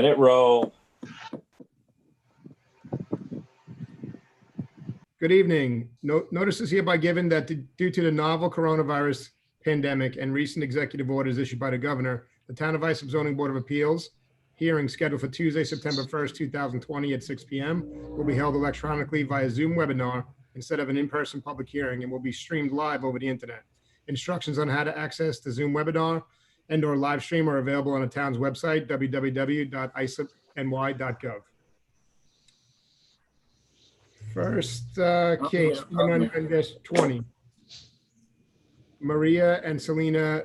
Let it roll. Good evening. Notice is hereby given that due to the novel coronavirus pandemic and recent executive orders issued by the governor, the Town of Islip Zoning Board of Appeals hearing scheduled for Tuesday, September 1st, 2020 at 6 p.m. will be held electronically via Zoom webinar instead of an in-person public hearing and will be streamed live over the internet. Instructions on how to access the Zoom webinar and/or live stream are available on the town's website, www.islipny.gov. First case, 109-20. Maria and Selena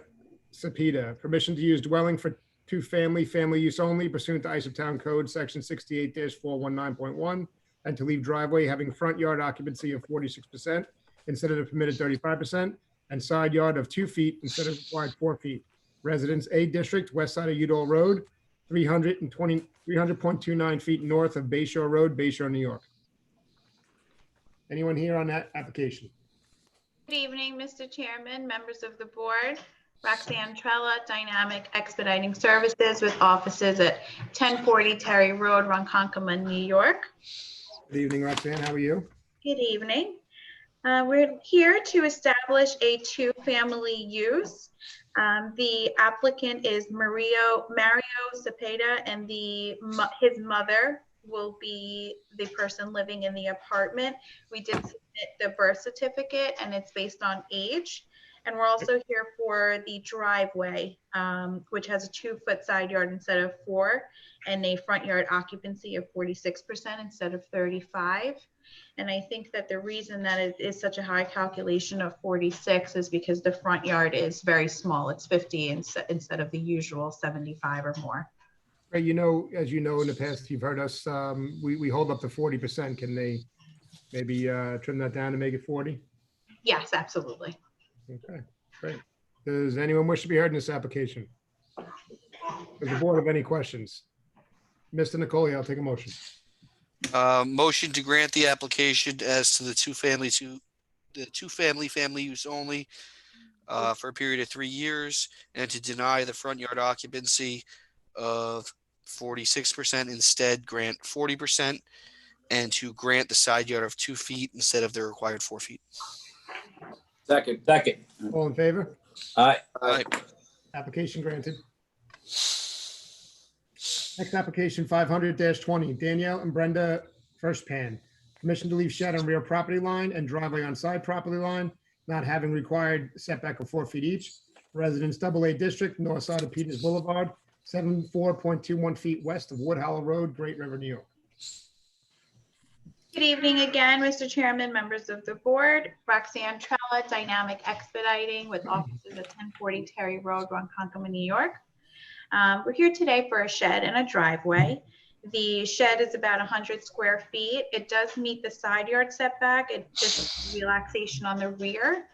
Cepeda, permission to use dwelling for two-family, family use only pursuant to Islip Town Code Section 68-419.1, and to leave driveway having front yard occupancy of 46% instead of the permitted 35%, and side yard of 2 feet instead of required 4 feet. Residence A District, west side of Udall Road, 300.29 feet north of Bayshore Road, Bayshore, New York. Anyone here on that application? Good evening, Mr. Chairman, members of the board. Roxanne Trella, Dynamic Expediting Services with offices at 1040 Terry Road, Ronkonkoma, New York. Good evening, Roxanne. How are you? Good evening. We're here to establish a two-family use. The applicant is Mario Cepeda, and his mother will be the person living in the apartment. We did submit the birth certificate and it's based on age. And we're also here for the driveway, which has a 2-foot side yard instead of 4, and a front yard occupancy of 46% instead of 35. And I think that the reason that it is such a high calculation of 46 is because the front yard is very small. It's 50 instead of the usual 75 or more. Right, you know, as you know, in the past, you've heard us, we hold up to 40%. Can they maybe trim that down to make it 40? Yes, absolutely. Okay, great. Does anyone wish to be heard in this application? Does the board have any questions? Mr. Nicoli, I'll take a motion. Motion to grant the application as to the two-family family use only for a period of 3 years, and to deny the front yard occupancy of 46%, instead grant 40%, and to grant the side yard of 2 feet instead of the required 4 feet. Second. All in favor? Aye. Aye. Application granted. Next application, 500-20, Danielle and Brenda Firstpan. Permission to leave shed on rear property line and driveway on side property line, not having required setback of 4 feet each. Residence AA District, north side of Peters Boulevard, 74.21 feet west of Wood Hollow Road, Great River, New York. Good evening again, Mr. Chairman, members of the board. Roxanne Trella, Dynamic Expediting with offices at 1040 Terry Road, Ronkonkoma, New York. We're here today for a shed and a driveway. The shed is about 100 square feet. It does meet the side yard setback. It just relaxation on the rear.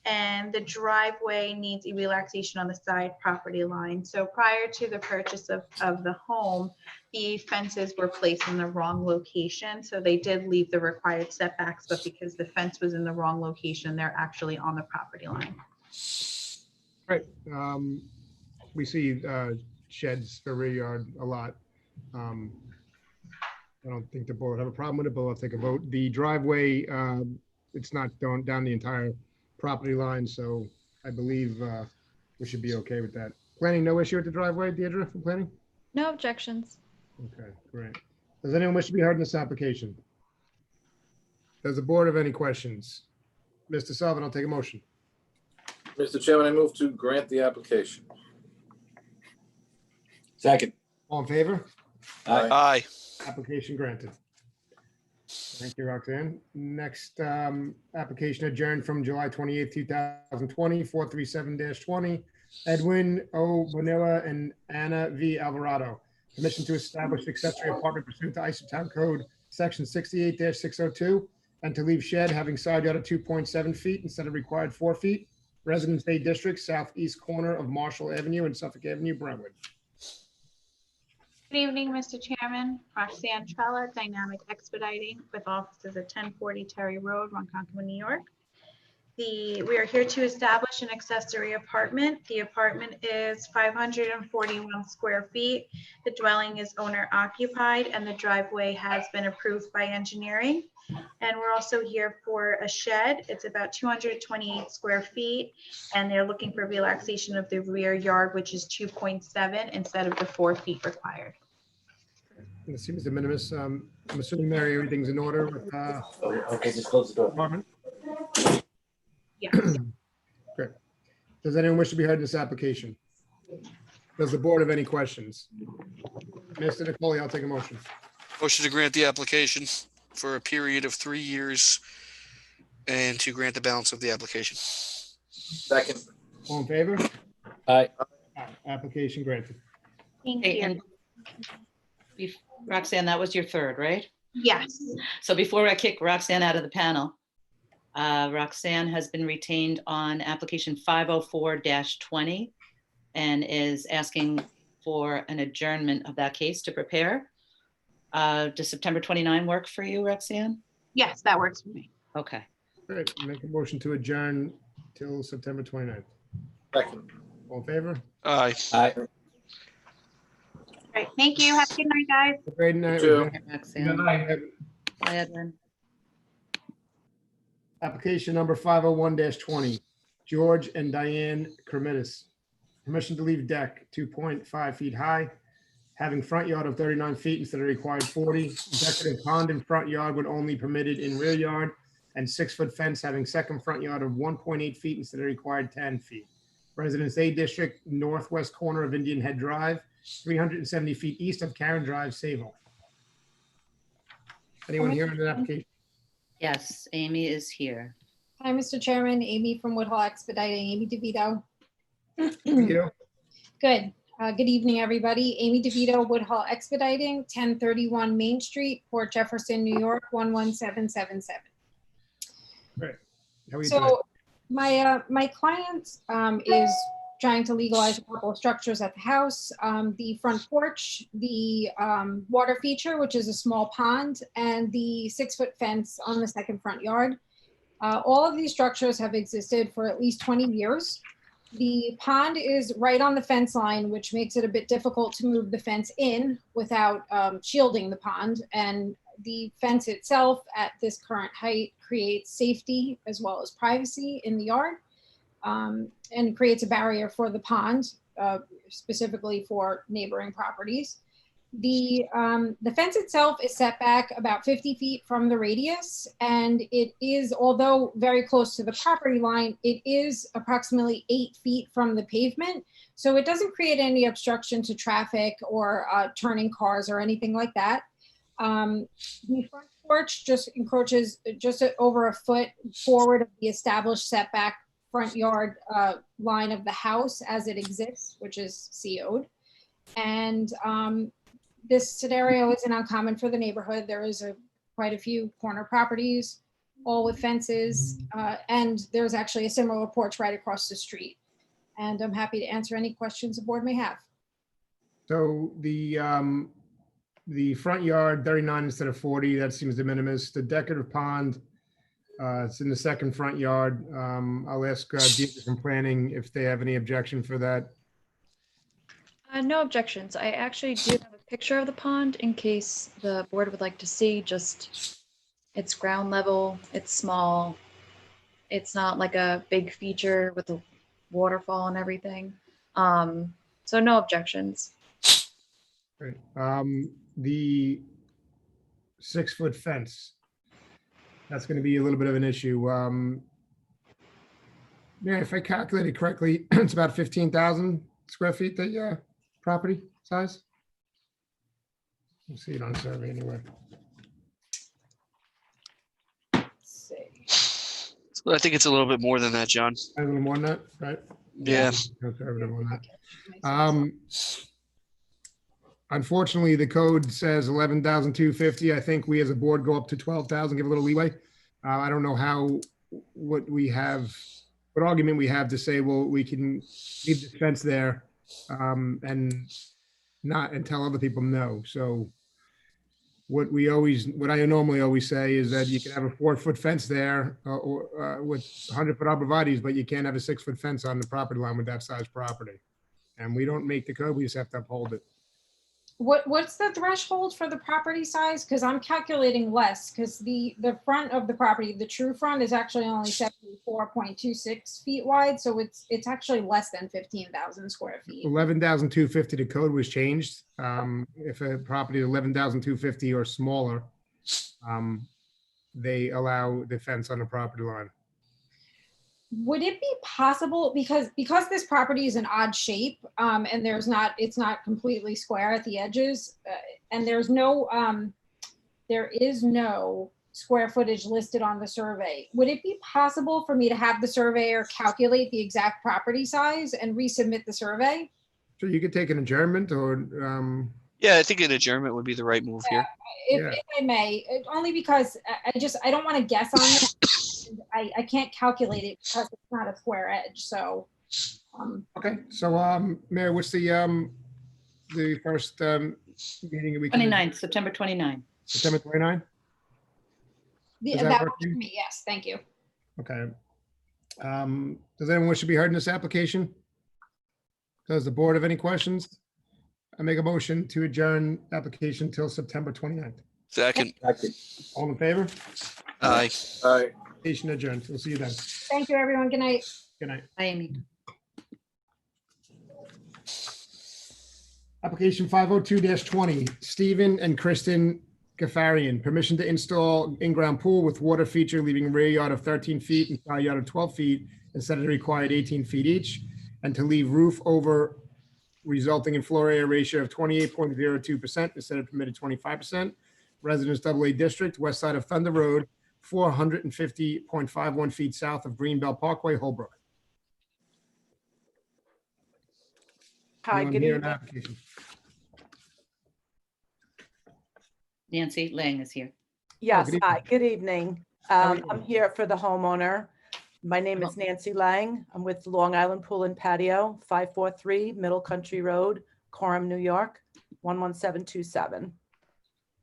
And the driveway needs a relaxation on the side property line. So prior to the purchase of the home, the fences were placed in the wrong location. So they did leave the required setbacks, but because the fence was in the wrong location, they're actually on the property line. Right. We see sheds for rear yard a lot. I don't think the board have a problem with it, but I'll take a vote. The driveway, it's not going down the entire property line, so I believe we should be okay with that. Planning, no issue with the driveway, Deirdre, from planning? No objections. Okay, great. Does anyone wish to be heard in this application? Does the board have any questions? Mr. Sullivan, I'll take a motion. Mr. Chairman, I move to grant the application. Second. All in favor? Aye. Aye. Application granted. Thank you, Roxanne. Next application adjourned from July 28th, 2020, 437-20. Edwin O. Bonilla and Anna V. Alvarado. Permission to establish accessory apartment pursuant to Islip Town Code Section 68-602, and to leave shed having side yard of 2.7 feet instead of required 4 feet. Residence A District, southeast corner of Marshall Avenue and Suffolk Avenue, Brentwood. Good evening, Mr. Chairman. Roxanne Trella, Dynamic Expediting with offices at 1040 Terry Road, Ronkonkoma, New York. We are here to establish an accessory apartment. The apartment is 541 square feet. The dwelling is owner occupied and the driveway has been approved by engineering. And we're also here for a shed. It's about 228 square feet. And they're looking for relaxation of the rear yard, which is 2.7 instead of the 4 feet required. It seems de minimis. I'm assuming, Mary, everything's in order with Okay, just close the door. apartment? Yes. Great. Does anyone wish to be heard in this application? Does the board have any questions? Mr. Nicole, I'll take a motion. Motion to grant the application for a period of 3 years and to grant the balance of the application. Second. All in favor? Aye. Aye. Application granted. Thank Okay, you. and Roxanne, that was your third, right? Yes. So before I kick Roxanne out of the panel, Roxanne has been retained on application 504-20 and is asking for an adjournment of that case to prepare. Does September 29 work for you, Roxanne? Yes, that works for me. Okay. Great. Make a motion to adjourn till September 29th. Second. All in favor? Aye. Aye. All right. Thank you. Have a good night, guys. Have a great night. too. Roxanne. Good Bye, Edwin. Application number 501-20, George and Diane Kermitis. Permission to leave deck 2.5 feet high, having front yard of 39 feet instead of required 40. Decorative pond in front yard would only permitted in rear yard, and 6-foot fence having second front yard of 1.8 feet instead of required 10 feet. Residence A District, northwest corner of Indian Head Drive, 370 feet east of Karen Drive, Sable. Anyone here on the application? Yes, Amy is here. Hi, Mr. Chairman. Amy from Woodhull Expediting, Amy DeVito. You? Good. Good evening, everybody. Amy DeVito, Woodhull Expediting, 1031 Main Street, Port Jefferson, New York, 11777. Great. How are you doing? So my client is trying to legalize a couple of structures at the house. The front porch, the water feature, which is a small pond, and the 6-foot fence on the second front yard. All of these structures have existed for at least 20 years. The pond is right on the fence line, which makes it a bit difficult to move the fence in without shielding the pond. And the fence itself at this current height creates safety as well as privacy in the yard. And creates a barrier for the pond, specifically for neighboring properties. The fence itself is set back about 50 feet from the radius, and it is, although very close to the property line, it is approximately 8 feet from the pavement. So it doesn't create any obstruction to traffic or turning cars or anything like that. The front porch just encroaches just over a foot forward of the established setback front yard line of the house as it exists, which is CO'd. And this scenario isn't uncommon for the neighborhood. There is quite a few corner properties, all with fences, and there's actually a similar porch right across the street. And I'm happy to answer any questions the board may have. So the front yard, 39 instead of 40, that seems de minimis. The decorative pond, it's in the second front yard. I'll ask Deidre from planning if they have any objection for that. No objections. I actually do have a picture of the pond in case the board would like to see. Just it's ground level, it's small. It's not like a big feature with a waterfall and everything. So no objections. Great. The 6-foot fence, that's going to be a little bit of an issue. Yeah, if I calculated correctly, it's about 15,000 square feet, the property size. We'll see it on survey anyway. Let's see. So I think it's a little bit more than that, John. A little more than that, right? Yeah. Conservative on that. Unfortunately, the code says 11,250. I think we as a board go up to 12,000, give a little leeway. I don't know what argument we have to say, well, we can leave the fence there and tell other people no. So what I normally always say is that you can have a 4-foot fence there or with 100-foot arborvitae's, but you can't have a 6-foot fence on the property line with that size property. And we don't make the code, we just have to uphold it. What's the threshold for the property size? Because I'm calculating less, because the front of the property, the true front is actually only 74.26 feet wide. So it's actually less than 15,000 square feet. 11,250, the code was changed. If a property is 11,250 or smaller, they allow the fence on the property line. Would it be possible, because this property is an odd shape, and it's not completely square at the edges, and there is no square footage listed on the survey. Would it be possible for me to have the surveyor calculate the exact property size and resubmit the survey? So you could take an adjournment or, Yeah, I think an adjournment would be the right move here. If I may, only because I don't want to guess on it. I can't calculate it because it's not a square edge, so. okay. So, Mayor, what's the first meeting? We can- 29th, September 29th. September 29? Does that That work works for you? for me, yes, thank you. Okay. Does anyone wish to be heard in this application? Does the board have any questions? I make a motion to adjourn application till September 29th. Second. All in favor? Aye. All right. Application adjourned. We'll see you then. Thank you, everyone. Good night. Good night. Hi, Amy. Application 502-20, Stephen and Kristen Gafarian, permission to install in-ground pool with water feature leaving a rear yard of 13 feet and side yard of 12 feet instead of the required 18 feet each, and to leave roof over resulting in floor area ratio of 28.02% instead of permitted 25%. Residence AA District, west side of Thunder Road, 450.51 feet south of Greenbelt Parkway, Holbrook. Hi, Anyone good here on evening. application? Nancy Lang is here. Yes, good hi, good evening. are you? I'm here for the homeowner. My name is Nancy Lang. I'm with Long Island Pool and Patio, 543 Middle Country Road, Coram, New York, 11727.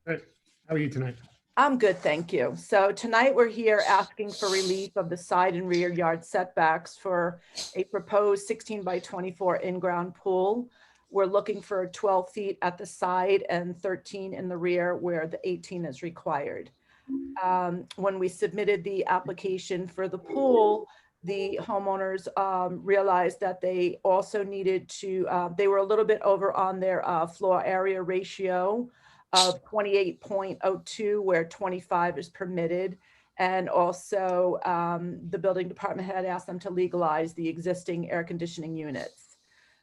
Great. How are you tonight? I'm good, thank you. So tonight we're here asking for relief of the side and rear yard setbacks for a proposed 16 by 24 in-ground pool. We're looking for 12 feet at the side and 13 in the rear where the 18 is required. When we submitted the application for the pool, the homeowners realized that they also needed to, they were a little bit over on their floor area ratio of 28.02 where 25 is permitted. And also the building department had asked them to legalize the existing air conditioning units.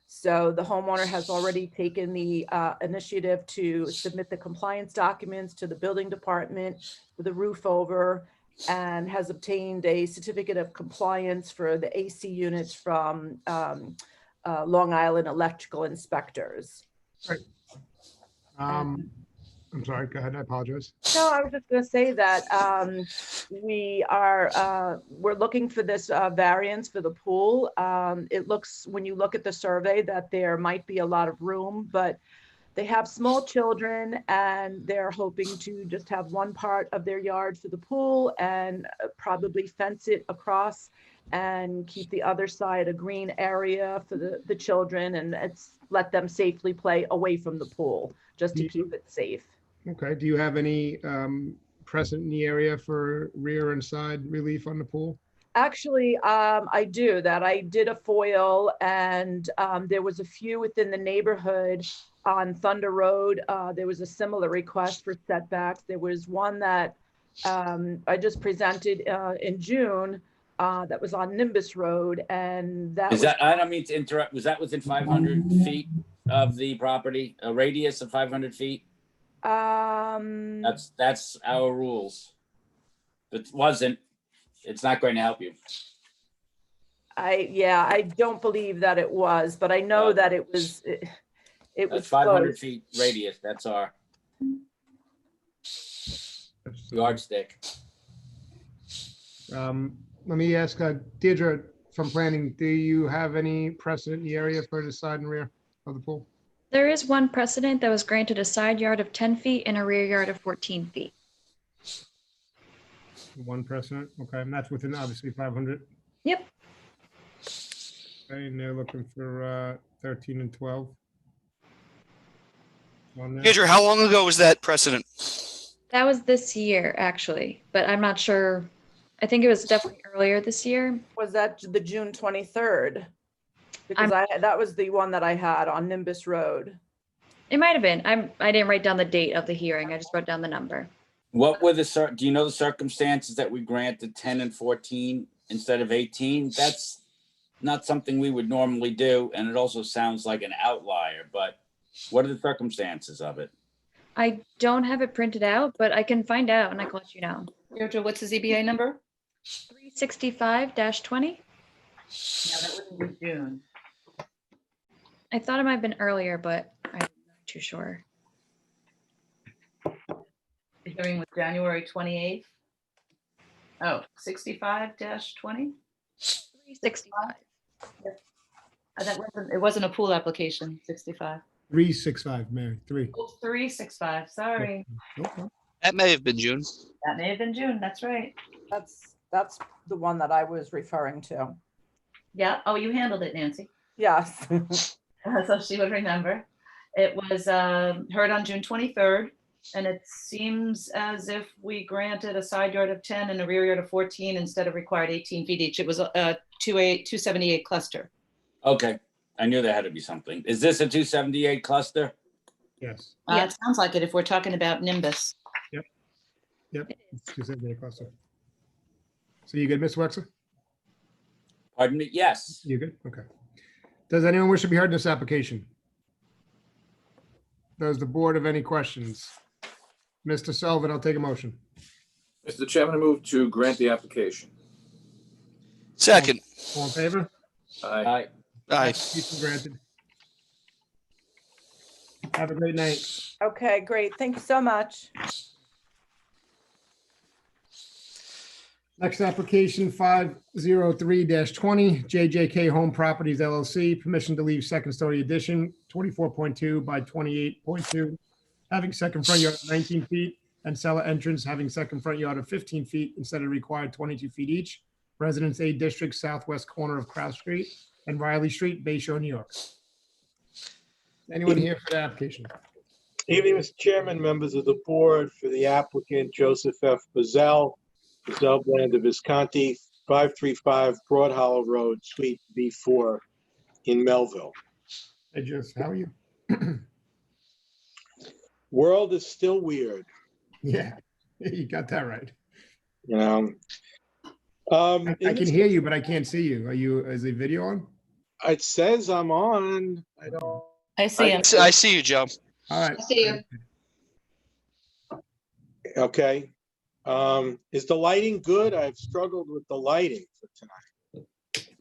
So the homeowner has already taken the initiative to submit the compliance documents to the building department with the roof over and has obtained a certificate of compliance for the AC units from Long Island electrical inspectors. I'm sorry, go ahead. I apologize. No, I was just going to say that we're looking for this variance for the pool. It looks, when you look at the survey, that there might be a lot of room, but they have small children and they're hoping to just have one part of their yard for the pool and probably fence it across and keep the other side a green area for the children and let them safely play away from the pool, just to keep it safe. Okay, do you have any precedent in the area for rear and side relief on the pool? Actually, I do that. I did a FOIL and there was a few within the neighborhood on Thunder Road. There was a similar request for setbacks. There was one that I just presented in June that was on Nimbus Road, and that Is that, I don't mean to interrupt, was that within 500 feet of the property, a radius of 500 feet? That's our rules. If it wasn't, it's not going to help you. I don't believe that it was, but I know that it was That's was 500 close. feet radius. That's our yardstick. Let me ask Deirdre from planning, do you have any precedent in the area for the side and rear of the pool? There is one precedent that was granted a side yard of 10 feet and a rear yard of 14 feet. One precedent, okay, and that's within obviously 500. Yep. Okay, and they're looking for 13 and 12. On there. Andrew, how long ago was that precedent? That was this year, actually, but I'm not sure. I think it was definitely earlier this year. Was that the June 23rd? Because that was the one that I had on Nimbus Road. It might have been. I didn't write down the date of the hearing. I just wrote down the number. What were do you know the circumstances that we granted 10 and 14 instead of 18? That's not something we would normally do. And it also sounds like an outlier, but what are the circumstances of it? I don't have it printed out, but I can find out and I can let you know. Deirdre, what's the ZBA number? 365-20. Yeah, that wouldn't be June. I thought it might have been earlier, but I'm not too sure. The hearing was January 28th. Oh, 65-20? 365. It wasn't a pool application, 65. 365, Mary, 3. Oh, 365, sorry. Okay. That may have been June. That may have been June, that's right. That's the one that I was referring to. Yeah, oh, you handled it, Nancy. Yes. So she would remember. It was heard on June 23rd, and it seems as if we granted a side yard of 10 and a rear yard of 14 instead of required 18 feet each. It was a 278 cluster. Okay, I knew there had to be something. Is this a 278 cluster? Yes. It sounds like it if we're talking about Nimbus. Yep. 278 cluster. So you good, Ms. Wexler? Pardon me? Yes. You good? Okay. Does anyone wish to be heard in this application? Does the board have any questions? Mr. Sullivan, I'll take a motion. Mr. Chairman, I move to grant the application. Second. All in favor? Aye. Aye. Aye. Application granted. Have a great night. Okay, great. Thank you so much. Next application, 503-20, JJK Home Properties LLC, permission to leave second story addition, 24.2 by 28.2, having second front yard of 19 feet, and cellar entrance having second front yard of 15 feet instead of required 22 feet each. Residence A District, southwest corner of Crouse Street and Riley Street, Bay Shore, New York. Anyone here for the application? Evening, Mr. Chairman, members of the board, for the applicant, Joseph F. Bazell, Bazell Brand of Visconti, 535 Broad Hollow Road, Suite B4 in Melville. Hey, Joseph, how are you? World is still weird, Yeah, you got that right. you know. I can hear you, but I can't see you. Is the video on? It says I'm on. I don't. I see him. I see you, Joe. All right. I see you. Okay. Is the lighting good? I've struggled with the lighting for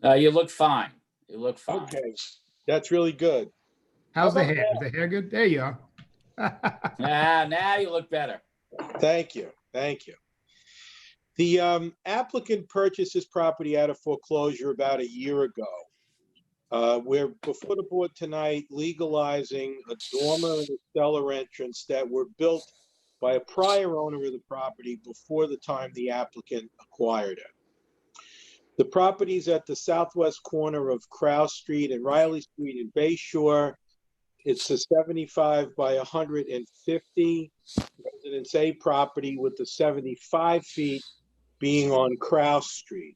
tonight. You look fine. You look fine. Okay, that's really good. How's the hair? Is the hair good? There you are. Now you look better. Thank you. Thank you. The applicant purchased this property out of foreclosure about a year ago. We're before the board tonight legalizing a dormer and a cellar entrance that were built by a prior owner of the property before the time the applicant acquired it. The property is at the southwest corner of Crouse Street and Riley Street in Bay Shore. It's a 75 by 150 Residence A property with the 75 feet being on Crouse Street.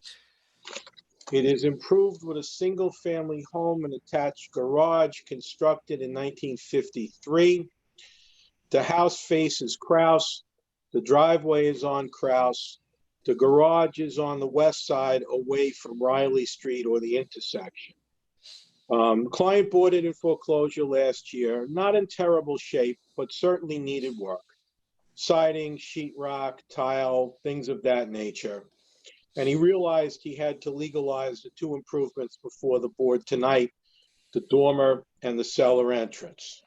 It is improved with a single-family home and attached garage constructed in 1953. The house faces Crouse. The driveway is on Crouse. The garage is on the west side away from Riley Street or the intersection. Client bought it in foreclosure last year, not in terrible shape, but certainly needed work. Siding, sheetrock, tile, things of that nature. And he realized he had to legalize the two improvements before the board tonight, the dormer and the cellar entrance.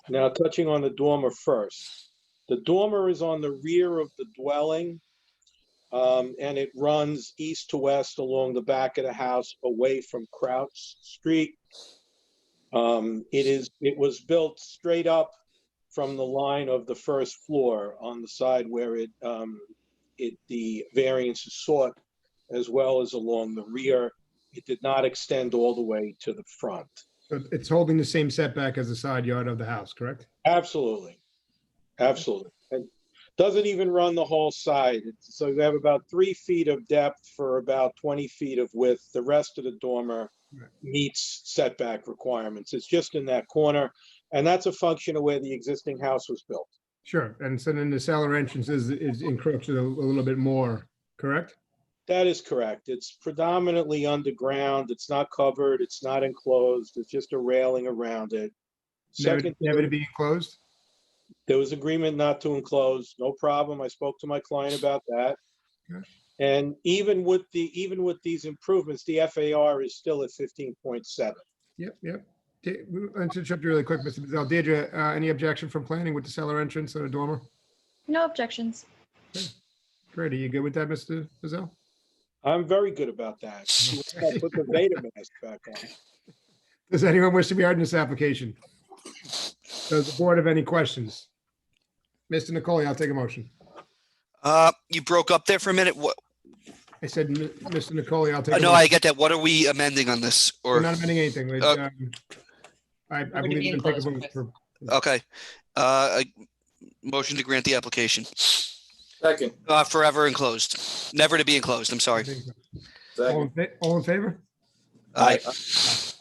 Now, touching on the dormer first. The dormer is on the rear of the dwelling, and it runs east to west along the back of the house away from Crouse Street. It was built straight up from the line of the first floor on the side where the variance is sought, as well as along the rear. It did not extend all the way to the front. So it's holding the same setback as the side yard of the house, correct? Absolutely. Absolutely. And doesn't even run the whole side. So you have about 3 feet of depth for about 20 feet of width. The rest of the dormer meets setback requirements. It's just in that corner. And that's a function of where the existing house was built. Sure. And so then the cellar entrance is encroached a little bit more, correct? That is correct. It's predominantly underground. It's not covered. It's not enclosed. It's just a railing around it. Never to be enclosed? There was agreement not to enclose, no problem. I spoke to my client about that. Okay. And even with these improvements, the FAR is still at 15.7. Yep. Let's interrupt you really quick, Mr. Bizzell. Deirdre, any objection from planning with the cellar entrance or the dormer? No objections. Okay. Great. Are you good with that, Mr. Bizzell? I'm very good about that. I'll put the Veda mask back on. Does anyone wish to be heard in this application? Does the board have any questions? Mr. Nicole, I'll take a motion. You broke up there for a minute. What? I said, Mr. Nicole, I'll take a No, motion. I get that. What are we amending on this? We're Or not amending anything. I believe you can take a vote for. okay, motion to grant the application. Second. Forever enclosed, never to be enclosed. I'm sorry. All in favor? Aye.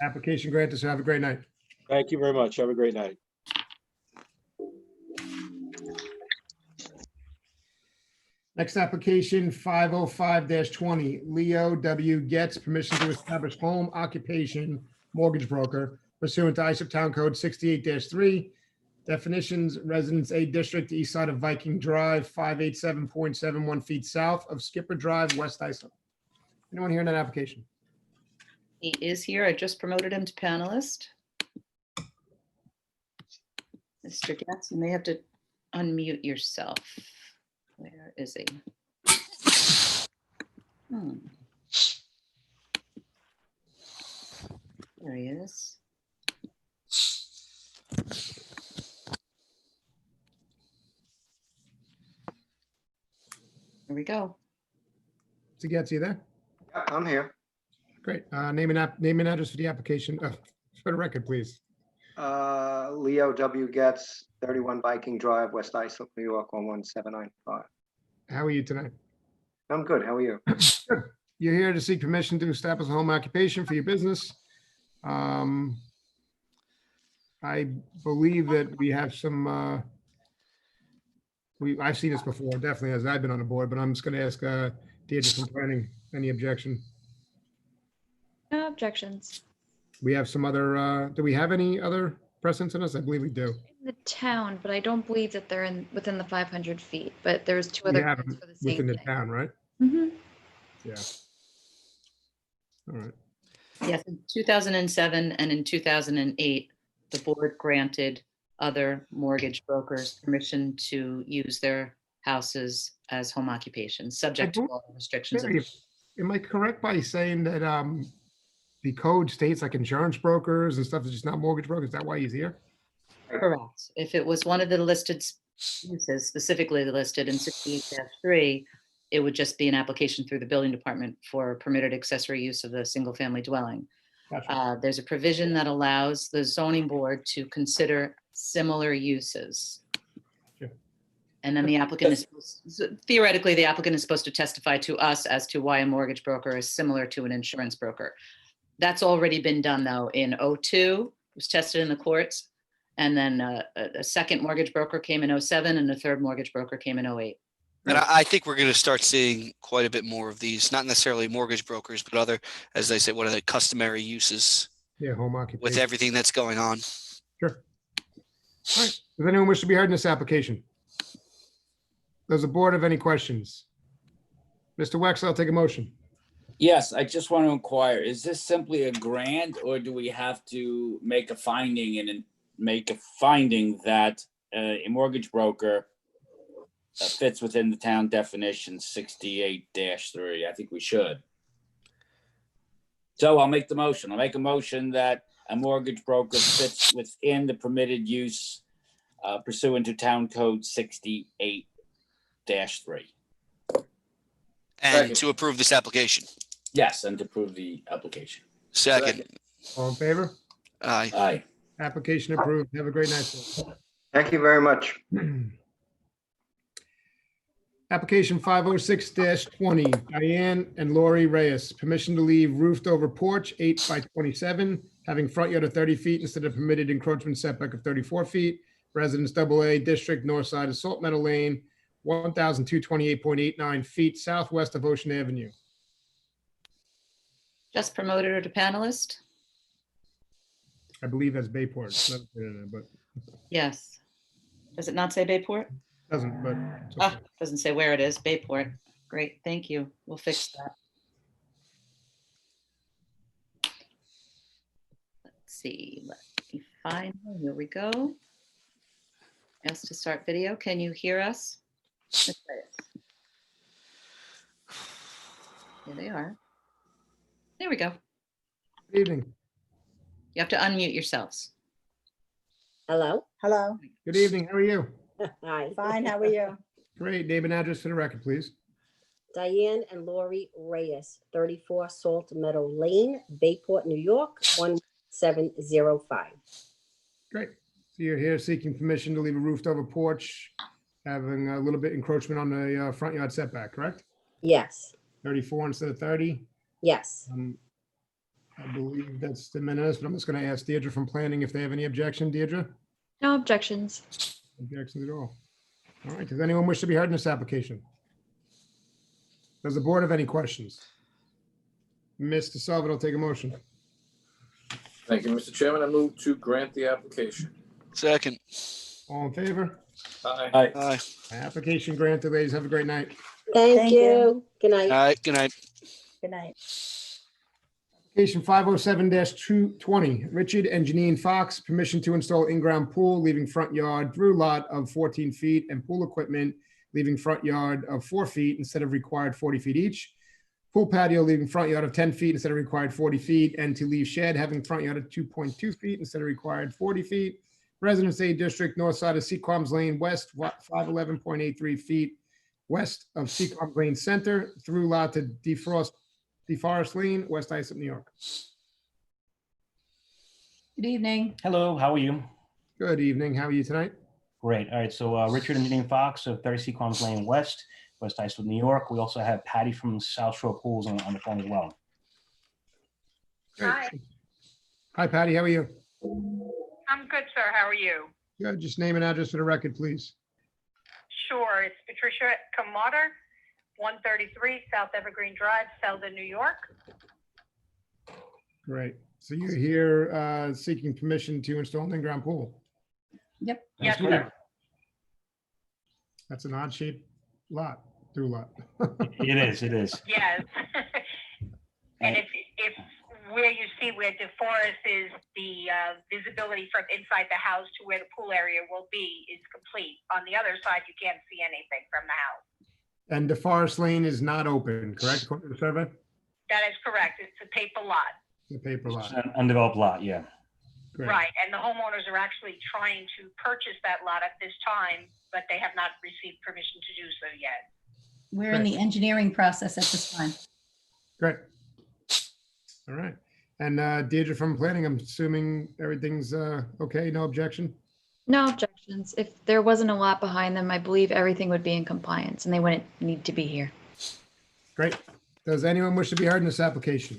Application granted, so have a great night. Thank you very much. Have a great night. Next application, 505-20, Leo W. Getz, permission to establish home occupation mortgage broker pursuant to ISIP Town Code 68-3. Definitions, Residence A District, east side of Viking Drive, 587.71 feet south of Skipper Drive, West Islip. Anyone here in that application? He is here. I just promoted him to panelist. Mr. Getz, you may have to unmute yourself. Where is he? There he is. Here we go. Mr. Getz, you there? Yeah, I'm here. Great. Name and address for the application. For the record, please. Leo W. Getz, 31 Viking Drive, West Islip, New York, 11795. How are you tonight? I'm good. How are you? Good. You're here to seek permission to establish a home occupation for your business. I believe that we have some, I've seen this before, definitely, as I've been on the board, but I'm just going to ask Deirdre from planning, any objection? No objections. We have some other, do we have any other precedents in us? I believe we do. In the town, but I don't believe that they're within the 500 feet, but there's two We other have ones them for the same within the thing. town, right? Mhm. Yeah. All right. Yes, in 2007 and in 2008, the board granted other mortgage brokers permission to use their houses as home occupations, subject to all the restrictions. Mary, am I correct by saying that the code states like insurance brokers and stuff is just not mortgage brokers? Is that why he's here? Correct. If it was one of the listed uses, specifically listed in 68-3, it would just be an application through the building department for permitted accessory use of the single family dwelling. Gotcha. There's a provision that allows the zoning board to consider similar uses. Sure. And then the applicant is, theoretically, the applicant is supposed to testify to us as to why a mortgage broker is similar to an insurance broker. That's already been done though in 2002, it was tested in the courts. And then a second mortgage broker came in 2007 and a third mortgage broker came in 2008. And I think we're going to start seeing quite a bit more of these, not necessarily mortgage brokers, but other, as they say, what are the customary uses Yeah, home occupation. with everything that's going on. Sure. All right. Does anyone wish to be heard in this application? Does the board have any questions? Mr. Wexler, I'll take a motion. Yes, I just want to inquire, is this simply a grant or do we have to make a finding that a mortgage broker fits within the town definition 68-3? I think we should. So I'll make the motion. I'll make a motion that a mortgage broker fits within the permitted use pursuant to Town Code 68-3. And Second. to approve this application. Yes, and to approve the application. Second. All in favor? Aye. Aye. Application approved. Have a great night. Sir. Thank you very much. Application 506-20, Diane and Lori Reyes, permission to leave roofed over porch 8 by 27, having front yard of 30 feet instead of permitted encroachment setback of 34 feet. Residence AA, District, north side of Salt Meadow Lane, 1,228.89 feet southwest of Ocean Avenue. Just promoted her to panelist? I believe that's Bayport, but Yes. Does it not say Bayport? doesn't, but it's Ah, okay. doesn't say where it is, Bayport. Great, thank you. We'll fix that. Let's see, let me find, her. Here we go. Asked to start video. Can you hear us? Ms. Reyes? Here they are. There we go. Good evening. You have to unmute yourselves. Hello. Hello. Good evening. How are you? Hi. Fine. How are you? Great. Name and address for the record, please. Diane and Lori Reyes, 34 Salt Meadow Lane, Bayport, New York, 1705. Great. So you're here seeking permission to leave a roofed over porch, having a little bit encroachment on the front yard setback, correct? Yes. 34 instead of 30. Yes. I believe that's the minutes, but I'm just going to ask Deirdre from planning if they have any objection. Deirdre? No objections. Objections at all. All right. Does anyone wish to be heard in this application? Does the board have any questions? Mr. Sullivan will take a motion. Thank you, Mr. Chairman. I move to grant the application. Second. All in favor? Aye. Aye. Aye. Application granted, ladies. Have a great night. Thank you. Good night. Aye. Good night. Good night. Application 507-220, Richard and Janine Fox, permission to install in-ground pool, leaving front yard through lot of 14 feet and pool equipment, leaving front yard of 4 feet instead of required 40 feet each. Pool patio, leaving front yard of 10 feet instead of required 40 feet, and to leave shed, having front yard of 2.2 feet instead of required 40 feet. Residence A District, north side of Seacombs Lane West, 511.83 feet west of Seacombs Lane Center, through lot to DeForest Lane, West Islip, New York. Good evening. Hello, how are you? Good evening. How are you tonight? Great. All right. So Richard and Janine Fox of 30 Seacombs Lane West, West Islip, New York. We also have Patty from South Shore Pools on the phone as well. Great. Hi. Hi, Patty. How are you? I'm good, sir. How are you? Good. Just name and address for the record, please. Sure. It's Patricia Kamater, 133 South Evergreen Drive, Selden, New York. Great. So you're here seeking permission to install an in-ground pool. Yep. Yes, That's correct. That's an odd shaped lot, through lot. It is. It is. Yes. And if where you see where DeForest is, the visibility from inside the house to where the pool area will be is complete. On the other side, you can't see anything from the house. And DeForest Lane is not open, correct, according to the survey? That is correct. It's a paper lot. The paper It's lot. an undeveloped lot. Yeah. Great. Right. And the homeowners are actually trying to purchase that lot at this time, but they have not received permission to do so yet. We're in the engineering process at this time. Great. All right. And Deirdre from planning, I'm assuming everything's okay, no objection? No objections. If there wasn't a lot behind them, I believe everything would be in compliance and they wouldn't need to be here. Great. Does anyone wish to be heard in this application?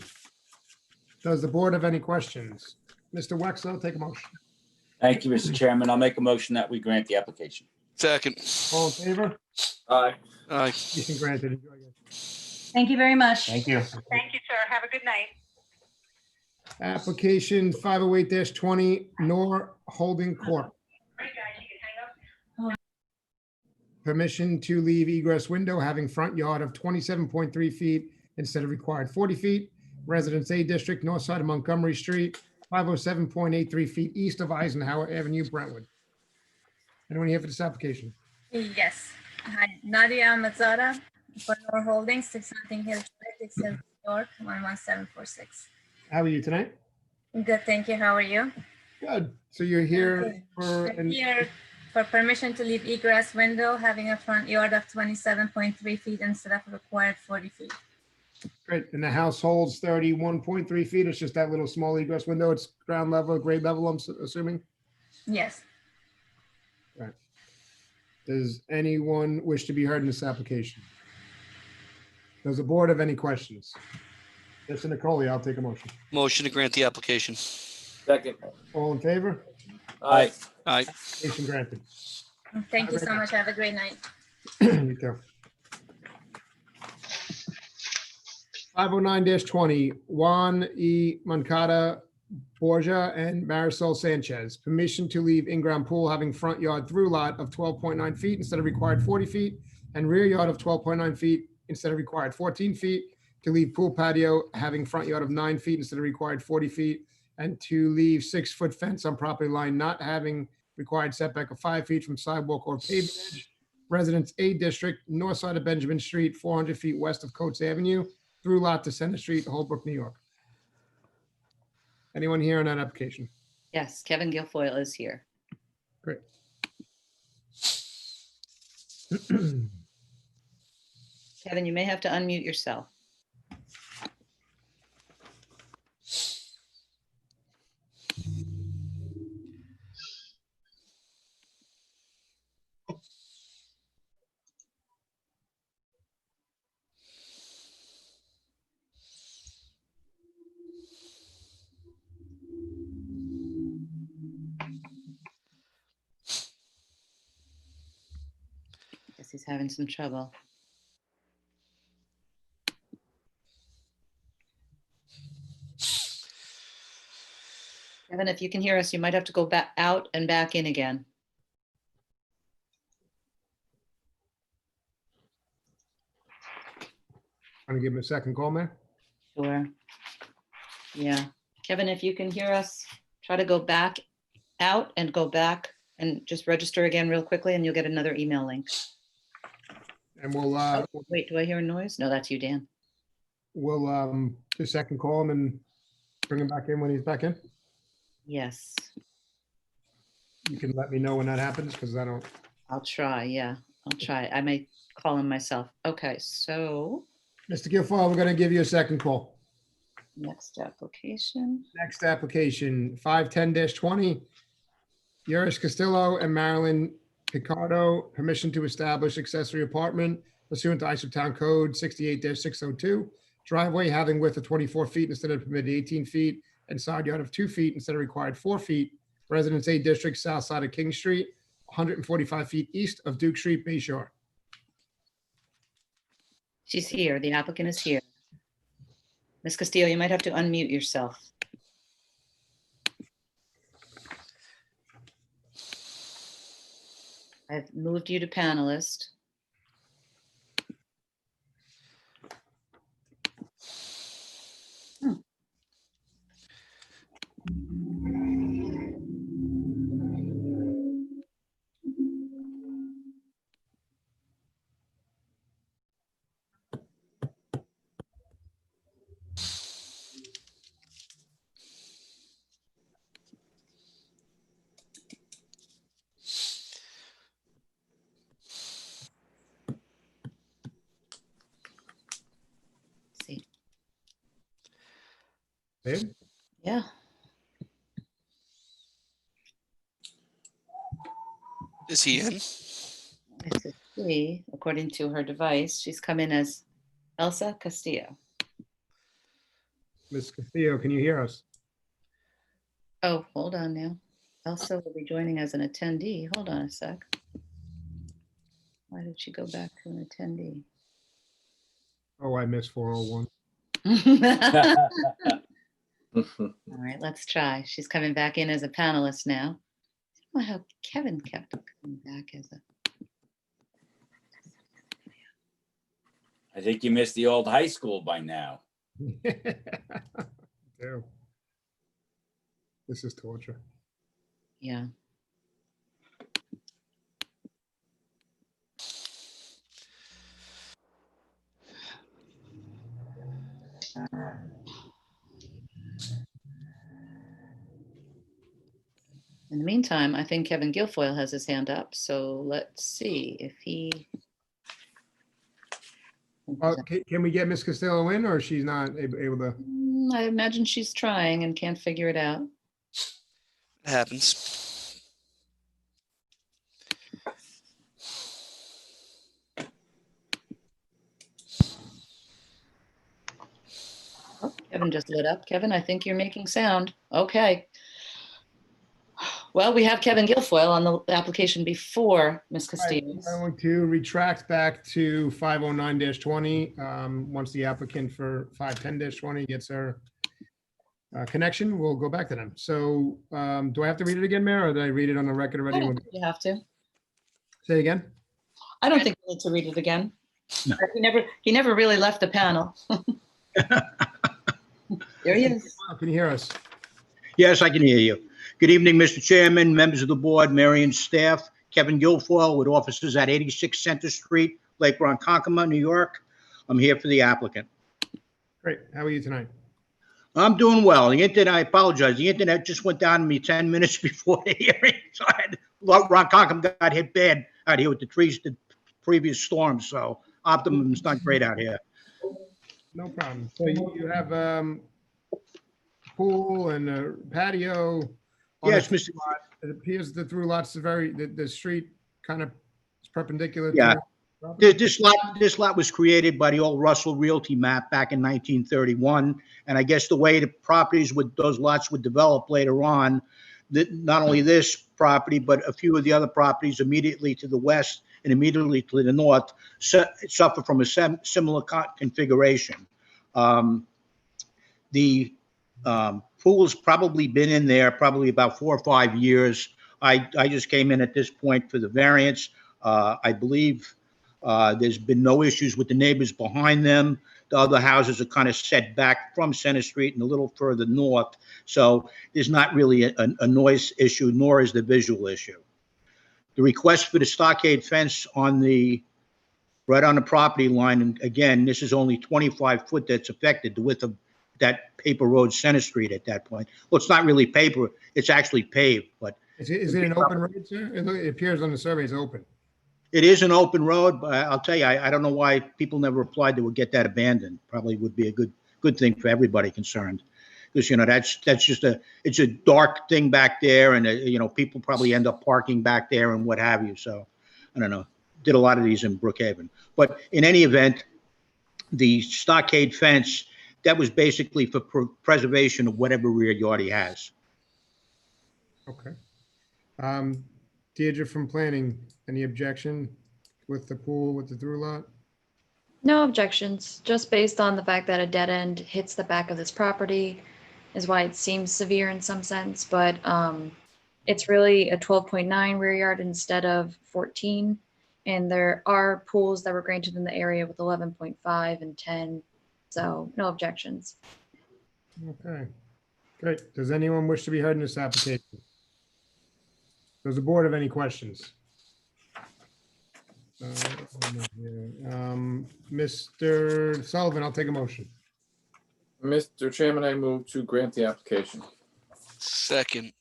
Does the board have any questions? Mr. Wexler, take a motion. Thank you, Mr. Chairman. I'll make a motion that we grant the application. Second. All in favor? Aye. Aye. Application granted. Enjoy, guys. Thank you very much. Thank you. Thank you, sir. Have a good night. Application 508-20, Nor Holding Corp. Right, guys, you can hang up. Permission to leave egress window having front yard of 27.3 feet instead of required 40 feet. Residence A District, north side of Montgomery Street, 507.83 feet east of Eisenhower Avenue, Brentwood. Anyone here for this application? Yes. Hi, Nadia Mazzara for Nor Holdings, 6 Hunting Hill Drive, Dixon, New York, 11746. How are you tonight? Good, thank you. How are you? Good. So you're here Okay. for, I'm here for permission to leave egress window having a front yard of 27.3 feet instead of required 40 feet. great. And the house holds 31.3 feet. It's just that little small egress window. It's ground level, grade level, I'm assuming. Yes. Right. Does anyone wish to be heard in this application? Does the board have any questions? Mr. Nicole, I'll take a motion. Motion to grant the application. Second. All in favor? Aye. Aye. Application granted. Thank you Have a so great much. Have a great night. You too. 509-20, Juan E. Moncada Borgia and Marisol Sanchez. Permission to leave in-ground pool having front yard through lot of 12.9 feet instead of required 40 feet, and rear yard of 12.9 feet instead of required 14 feet. To leave pool patio having front yard of 9 feet instead of required 40 feet, and to leave 6-foot fence on property line not having required setback of 5 feet from sidewalk or paved edge. Residence A District, north side of Benjamin Street, 400 feet west of Coates Avenue, through lot to Center Street, Holbrook, New York. Anyone here on that application? Yes, Kevin Guilfoyle is here. Great. Kevin, you may have to unmute yourself. Guess he's having some trouble. Kevin, if you can hear us, you might have to go back out and back in again. Want to give him a second call, man? Sure. Yeah. Kevin, if you can hear us, try to go back out and go back and just register again real quickly and you'll get another email link. And we'll Wait, do I hear a noise? No, that's you, Dan. just second call him and bring him back in when he's back in. Yes, You can let me know when that happens because I don't. I'll try. Yeah, I'll try. I may call him myself. Okay, so Mr. Guilfoyle, we're going to give you a second call. next application. Next application, 510-20, Yuris Castillo and Marilyn Picardo, permission to establish accessory apartment pursuant to Iso Town Code 68-602. Driveway having width of 24 feet instead of permitted 18 feet, and side yard of 2 feet instead of required 4 feet. Residence A District, south side of King Street, 145 feet east of Duke Street, Bay Shore. She's here. The applicant is here. Ms. Castillo, you might have to unmute yourself. I've moved you to panelist. See. Babe? Yeah. Is he in? I see, according to her device, she's come in as Elsa Castillo. Ms. Castillo, can you hear us? Oh, hold on now. Elsa will be joining as an attendee. Hold on a sec. Why did she go back to an attendee? Oh, I missed 401. All right, let's try. She's coming back in as a panelist now. I don't know how Kevin kept coming back as a. I think you missed the old high school by now. Ew. This is torture. Yeah. In the meantime, I think Kevin Guilfoyle has his hand up, so let's see if he. Can we get Ms. Costello in, or she's not able to? I imagine she's trying and can't figure it out. It happens. Oh, Kevin just lit up. Kevin, I think you're making sound. Okay. Well, we have Kevin Guilfoyle on the application before Ms. Castillo. I'm going to retract back to 509-20. Once the applicant for 510-20 gets her connection, we'll go back to them. So do I have to read it again, Mayor, or did I read it on the record I already? don't think you have to. Say again? I don't think you need to read it again. He never really left the panel. There he is. Can you hear us? Yes, I can hear you. Good evening, Mr. Chairman, members of the board, Mary and staff. Kevin Guilfoyle with offices at 86 Center Street, Lake Ronkonkoma, New York. I'm here for the applicant. Great. How are you tonight? I'm doing well. The internet, I apologize. The internet just went down on me 10 minutes before the hearing. So Ronkonkoma got hit bad out here with the trees, the previous storm. So optimum's not great out here. No problem. So you have pool and a patio. on Yes, the Mr. lot. It appears the through lots are the street kind of is perpendicular. to Yeah. the property. This lot was created by the old Russell Realty map back in 1931. And I guess the way the properties with those lots would develop later on, that not only this property, but a few of the other properties immediately to the west and immediately to the north suffer from a similar configuration. The pool's probably been in there probably about 4 or 5 years. I just came in at this point for the variance. I believe there's been no issues with the neighbors behind them. The other houses are kind of set back from Center Street and a little further north. So there's not really a noise issue, nor is the visual issue. The request for the stockade fence right on the property line, and again, this is only 25 foot that's affected, the width of that paper road Center Street at that point. Well, it's not really paper, it's actually paved, but. Is it an open road, sir? It appears on the survey it's open. It is an open road, but I'll tell you, I don't know why people never applied to get that abandoned. Probably would be a good thing for everybody concerned. Because, that's just it's a dark thing back there, and, people probably end up parking back there and what have you. So, I don't know. Did a lot of these in Brookhaven. But in any event, the stockade fence, that was basically for preservation of whatever rear yard he has. Okay. Deirdre from planning, any objection with the pool, with the through lot? No objections, just based on the fact that a dead end hits the back of this property is why it seems severe in some sense, but it's really a 12.9 rear yard instead of 14. And there are pools that were granted in the area with 11.5 and 10, so no objections. Okay, great. Does anyone wish to be heard in this application? Does the board have any questions? Mr. Sullivan, I'll take a motion. Mr. Chairman, I move to grant the application. Second.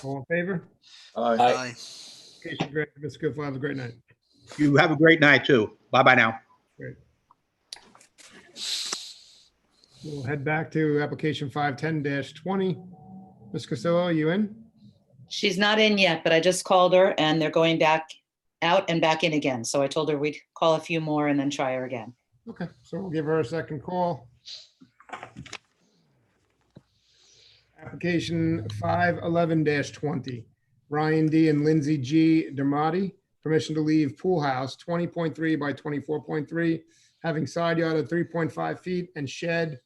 All in favor? Aye. Aye. Application granted. Mr. Guilfoyle, have a great night. You have a great night too. Bye-bye now. Great. We'll head back to application 510-20. Ms. Costello, are you in? She's not in yet, but I just called her and they're going back out and back in again. So I told her we'd call a few more and then try her again. Okay, so we'll give her a second call. Application 511-20. Ryan D. and Lindsay G. Dermody, permission to leave pool house 20.3 by 24.3, having side yard of 3.5 feet and shed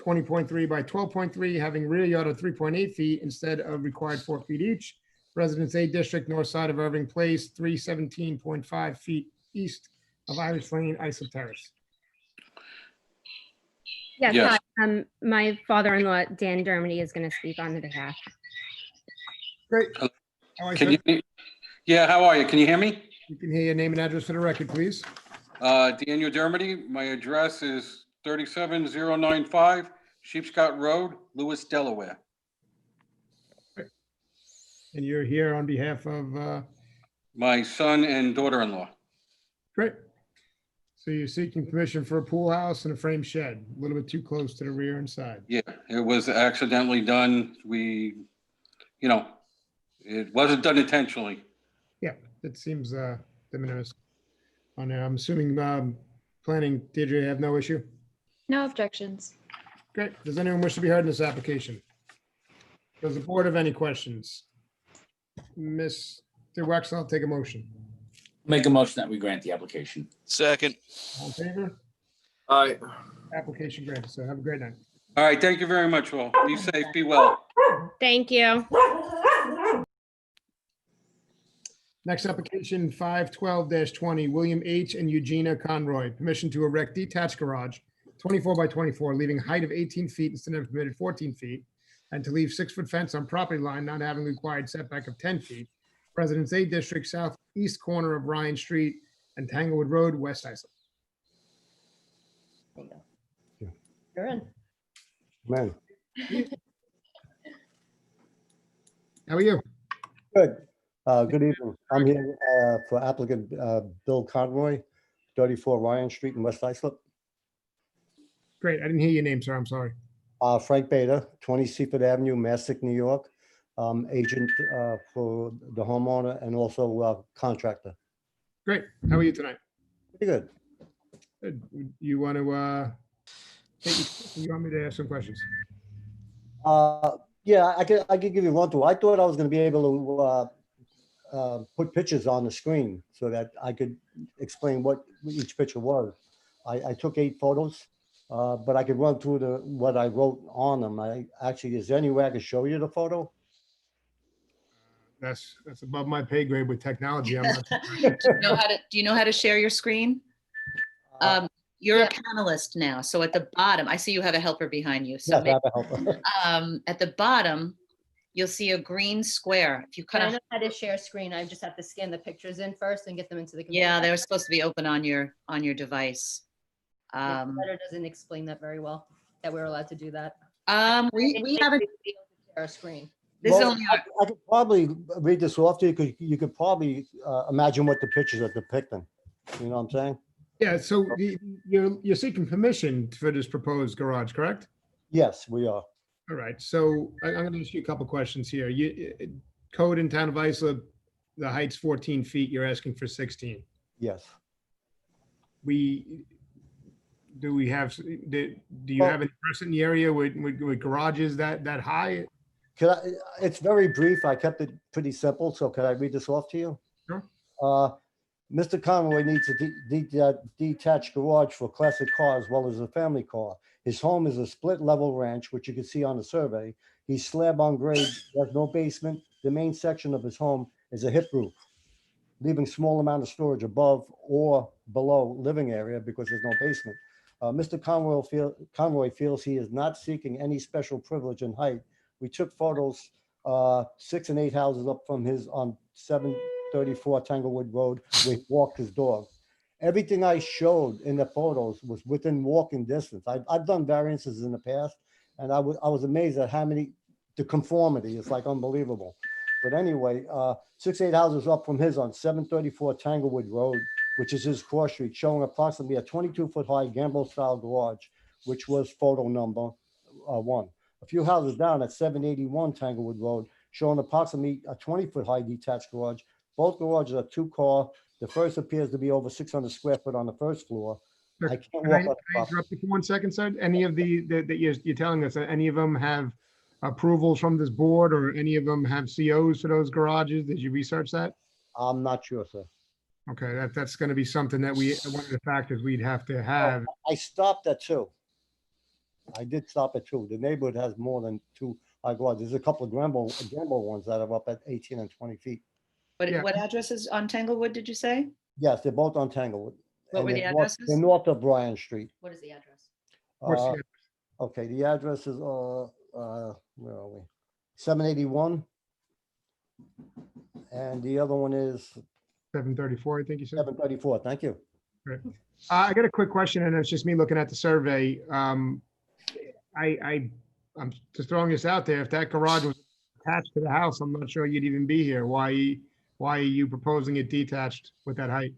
20.3 by 12.3, having rear yard of 3.8 feet instead of required 4 feet each. Residence A District, north side of Irving Place, 317.5 feet east of Irish Lane, Islip Terrace. Yes, Yes. hi. My father-in-law, Dan Dermody, is going to speak on the behalf. Great. How are you, Can sir? you, yeah, how are you? Can you hear me? You can hear your name and address for the record, please. Daniel Dermody. My address is 37095 Sheepscott Road, Lewis, Delaware. And you're here on behalf of, My son and daughter-in-law. great. So you're seeking permission for a pool house and a frame shed, a little bit too close to the rear and side. Yeah, it was accidentally done. It wasn't done intentionally. Yeah, it seems de minimis on there. I'm assuming planning, Deirdre, have no issue? No objections. Great. Does anyone wish to be heard in this application? Does the board have any questions? Mr. Wexler, I'll take a motion. Make a motion that we grant the application. Second. All in favor? Aye. Application granted. So have a great night. All right, thank you very much, all. Be safe, be well. Thank you. Next application, 512-20, William H. and Eugenia Conroy. Permission to erect detached garage, 24 by 24, leaving height of 18 feet instead of permitted 14 feet, and to leave 6-foot fence on property line, not having required setback of 10 feet. Residence A District, southeast corner of Ryan Street and Tanglewood Road, West Islip. You're in. Man, How are you? good. Good evening. I'm here for applicant Bill Conroy, 34 Ryan Street in West Islip. Great. I didn't hear your name, sir. I'm sorry. Frank Beta, 20 Seaford Avenue, Massac, New York. Agent for the homeowner and also contractor. Great. How are you tonight? Pretty good. Good. You want to, you want me to ask some questions? Yeah, I could give you one through. I thought I was going to be able to put pictures on the screen so that I could explain what each picture was. I took 8 photos, but I could run through what I wrote on them. Is there any way I could show you the photo? That's above my pay grade with technology. I'm not Do you know how to share your screen? You're a panelist now, so at the bottom, I see you have a helper behind you. So Yes, I have a helper. at the bottom, you'll see a green square. If you I kind know of, how to share screen. I just have to scan the pictures in first and get them into the computer. yeah, they're supposed to be open on your device. Yeah, the letter doesn't explain that very well, that we're allowed to do that. We have a share a screen. This is Well, only I could probably read this off to you because you could probably imagine what the pictures are depicting. You know what I'm saying? Yeah, so you're seeking permission for this proposed garage, correct? Yes, we are. All right, so I'm going to ask you a couple questions here. Code in town of Islip, the height's 14 feet, you're asking for 16. Yes. Do you have any person in the area with garages that high? It's very brief. I kept it pretty simple. So could I read this off to you? Sure. Mr. Conroy needs a detached garage for classic car as well as a family car. His home is a split level ranch, which you can see on the survey. He's slab on grade, has no basement. The main section of his home is a hip roof, leaving small amount of storage above or below living area because there's no basement. Mr. Conroy feels he is not seeking any special privilege in height. We took photos 6 and 8 houses up from his on 734 Tanglewood Road where he walked his dog. Everything I showed in the photos was within walking distance. I've done variances in the past, and I was amazed at the conformity. It's like unbelievable. But anyway, 6, 8 houses up from his on 734 Tanglewood Road, which is his cross street, showing approximately a 22-foot high gambrel-style garage, which was photo number 1. A few houses down at 781 Tanglewood Road, showing approximately a 20-foot high detached garage. Both garages are 2-car. The first appears to be over 600 square foot on the first floor. Sure. I can't Can walk I on the interrupt you for 1 second, sir? Any of that you're telling us, any of them have approvals from this board, or any of them have COs for those garages? Did you research that? I'm not sure, sir. Okay, that's going to be something that one of the factors we'd have to have. I stopped at 2. I did stop at 2. The neighborhood has more than 2 high garages. There's a couple of gamble ones that are up at 18 and 20 feet. what address is on Tanglewood, did you say? Yes, they're both on Tanglewood. What were the They're addresses? north of Bryan Street. What is the address? What's the address? Okay, the address is, where are we? 781. And the other one is 734, I think you said. 734. Thank you. Right. I got a quick question, and it's just me looking at the survey. I'm just throwing this out there. If that garage was attached to the house, I'm not sure you'd even be here. Why are you proposing it detached with that height?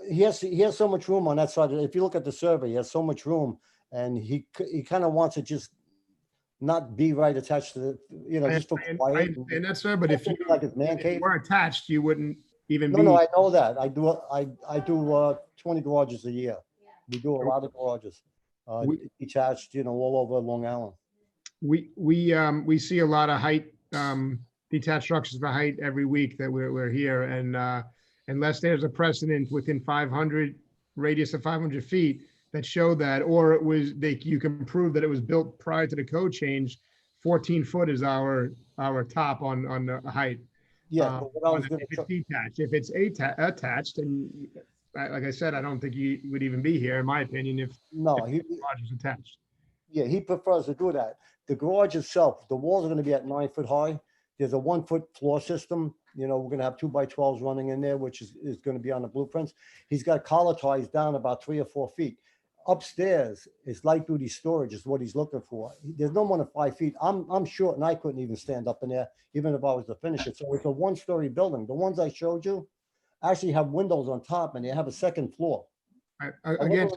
He has so much room on that side. If you look at the survey, he has so much room, and he kind of wants it just not be right attached to the, just for I quiet. understand that, sir, but if you like his man if cave. you were attached, you wouldn't even No, be. no, I know that. I do 20 garages a year. We do a lot of garages, detached, all over Long Island. We see a lot of height, detached structures for height every week that we're here, and unless there's a precedent within 500 radius of 500 feet that show that, or you can prove that it was built prior to the code change, 14 foot is our top on the height. Yeah, but what I was if gonna it's detached. If it's attached, and like I said, I don't think you would even be here, in my opinion, if No, the garage is attached. Yeah, he prefers to do that. The garage itself, the walls are going to be at 9 foot high. There's a 1 foot floor system. We're going to have 2x12s running in there, which is going to be on the blueprints. He's got collar ties down about 3 or 4 feet. Upstairs is light duty storage is what he's looking for. There's no more than 5 feet. I'm short and I couldn't even stand up in there, even if I was to finish it. So it's a 1-story building. The ones I showed you actually have windows on top and they have a second floor. Again,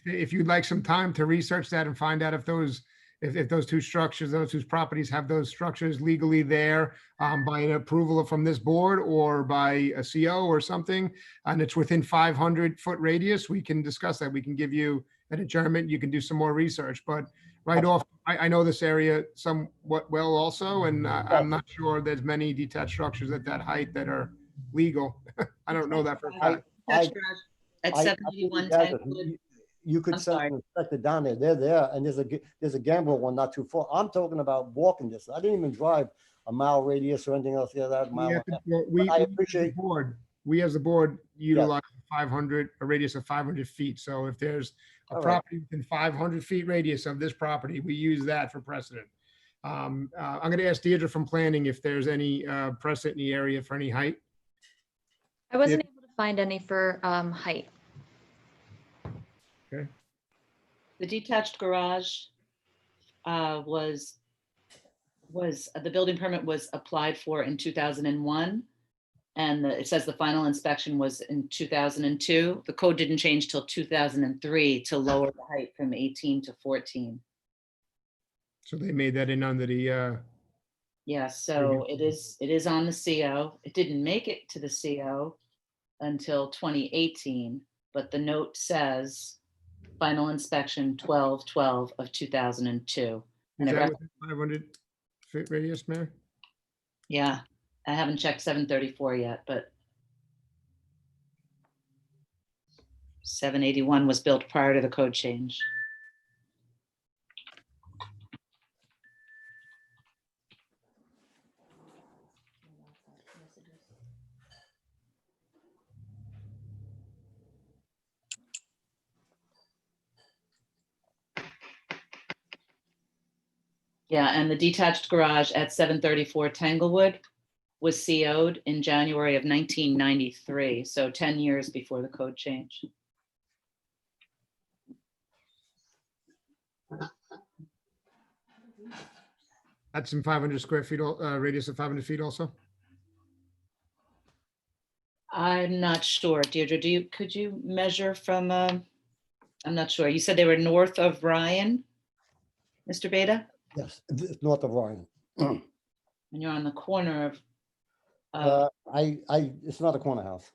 if you'd like some time to research that and find out if those two structures, those two properties have those structures legally there by an approval from this board or by a CO or something, and it's within 500-foot radius, we can discuss that. We can give you an adjournment. You can do some more research, but right off, I know this area somewhat well also, and I'm not sure there's many detached structures at that height that are legal. I don't know that for a fact. At 781 Tanglewood. You could send an inspector down there. They're there, and there's a gambrel one not too far. I'm talking about walking distance. I didn't even drive a mile radius or anything else. Yeah, that mile. I appreciate. We as the board utilize 500, a radius of 500 feet. So if there's a property within 500 feet radius of this property, we use that for precedent. I'm going to ask Deirdre from planning if there's any precedent in the area for any height. I wasn't able to find any for height. Okay. The detached garage was the building permit was applied for in 2001, and it says the final inspection was in 2002. The code didn't change till 2003 to lower the height from 18 to 14. So they made that in under the. Yeah, so it is on the CO. It didn't make it to the CO until 2018, but the note says final inspection 12/12 of 2002. Is that within 500 foot radius, Mayor? Yeah, I haven't checked 734 yet, but 781 was built prior to the code change. Yeah, and the detached garage at 734 Tanglewood was CO'd in January of 1993, so 10 years before the code change. That's in 500 square feet, radius of 500 feet also? I'm not sure. Deirdre, could you measure from, I'm not sure. You said they were north of Ryan, Mr. Beta? Yes, north of Ryan. And you're on the corner of. It's not a corner house.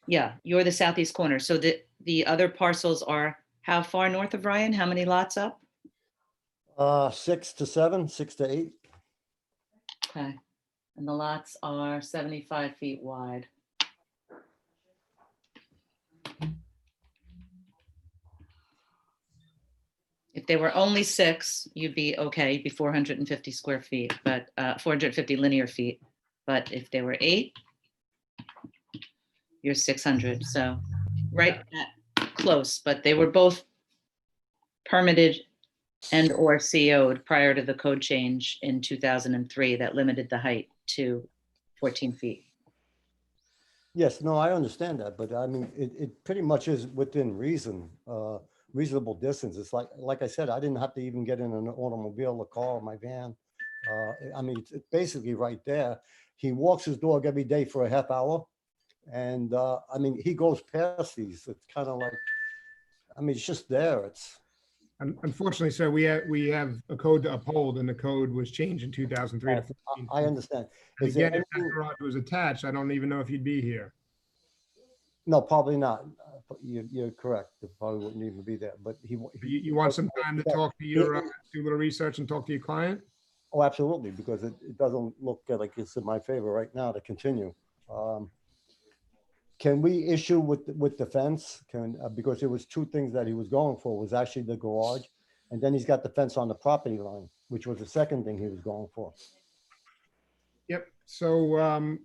Yeah, you're the southeast corner. So the other parcels are how far north of Ryan? How many lots up? 6 to 7, 6 to 8. Okay. And the lots are 75 feet wide. If they were only 6, you'd be okay, you'd be 450 square feet, but 450 linear feet. But if they were 8, you're 600. So right at close, but they were both permitted and or CO'd prior to the code change in 2003 that limited the height to 14 feet. Yes, no, I understand that, but I mean, it pretty much is within reason, reasonable distance. It's like I said, I didn't have to even get in an automobile, a car, or my van. I mean, it's basically right there. He walks his dog every day for a half hour. And I mean, he goes past these. It's kind of like, I mean, it's just there. It's, Unfortunately, sir, we have a code to uphold, and the code was changed in 2003 to 14. I understand. And Is there again, if that anything- garage was attached, I don't even know if you'd be here. No, probably not. You're correct. It probably wouldn't even be there, but You want some time to talk to your, do a little research and talk to your client? Oh, absolutely, because it doesn't look like it's in my favor right now to continue. Can we issue with the fence? Because there was two things that he was going for, was actually the garage, and then he's got the fence on the property line, which was the second thing he was going for. Yep. So I'm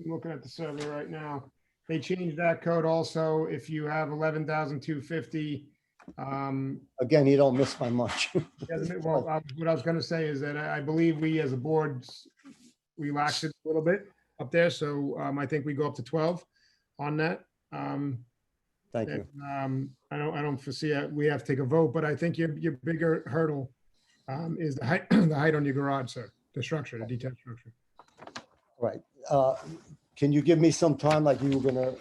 looking at the survey right now. They changed that code also. If you have 11,250. Again, you don't miss by much. Well, what I was going to say is that I believe we as a board relaxed it a little bit up there. So I think we go up to 12 on that. Thank you. I don't foresee we have to take a vote, but I think your bigger hurdle is the height, the height on your garage, sir, the structure, the detached structure. Right. Can you give me some time, like you were gonna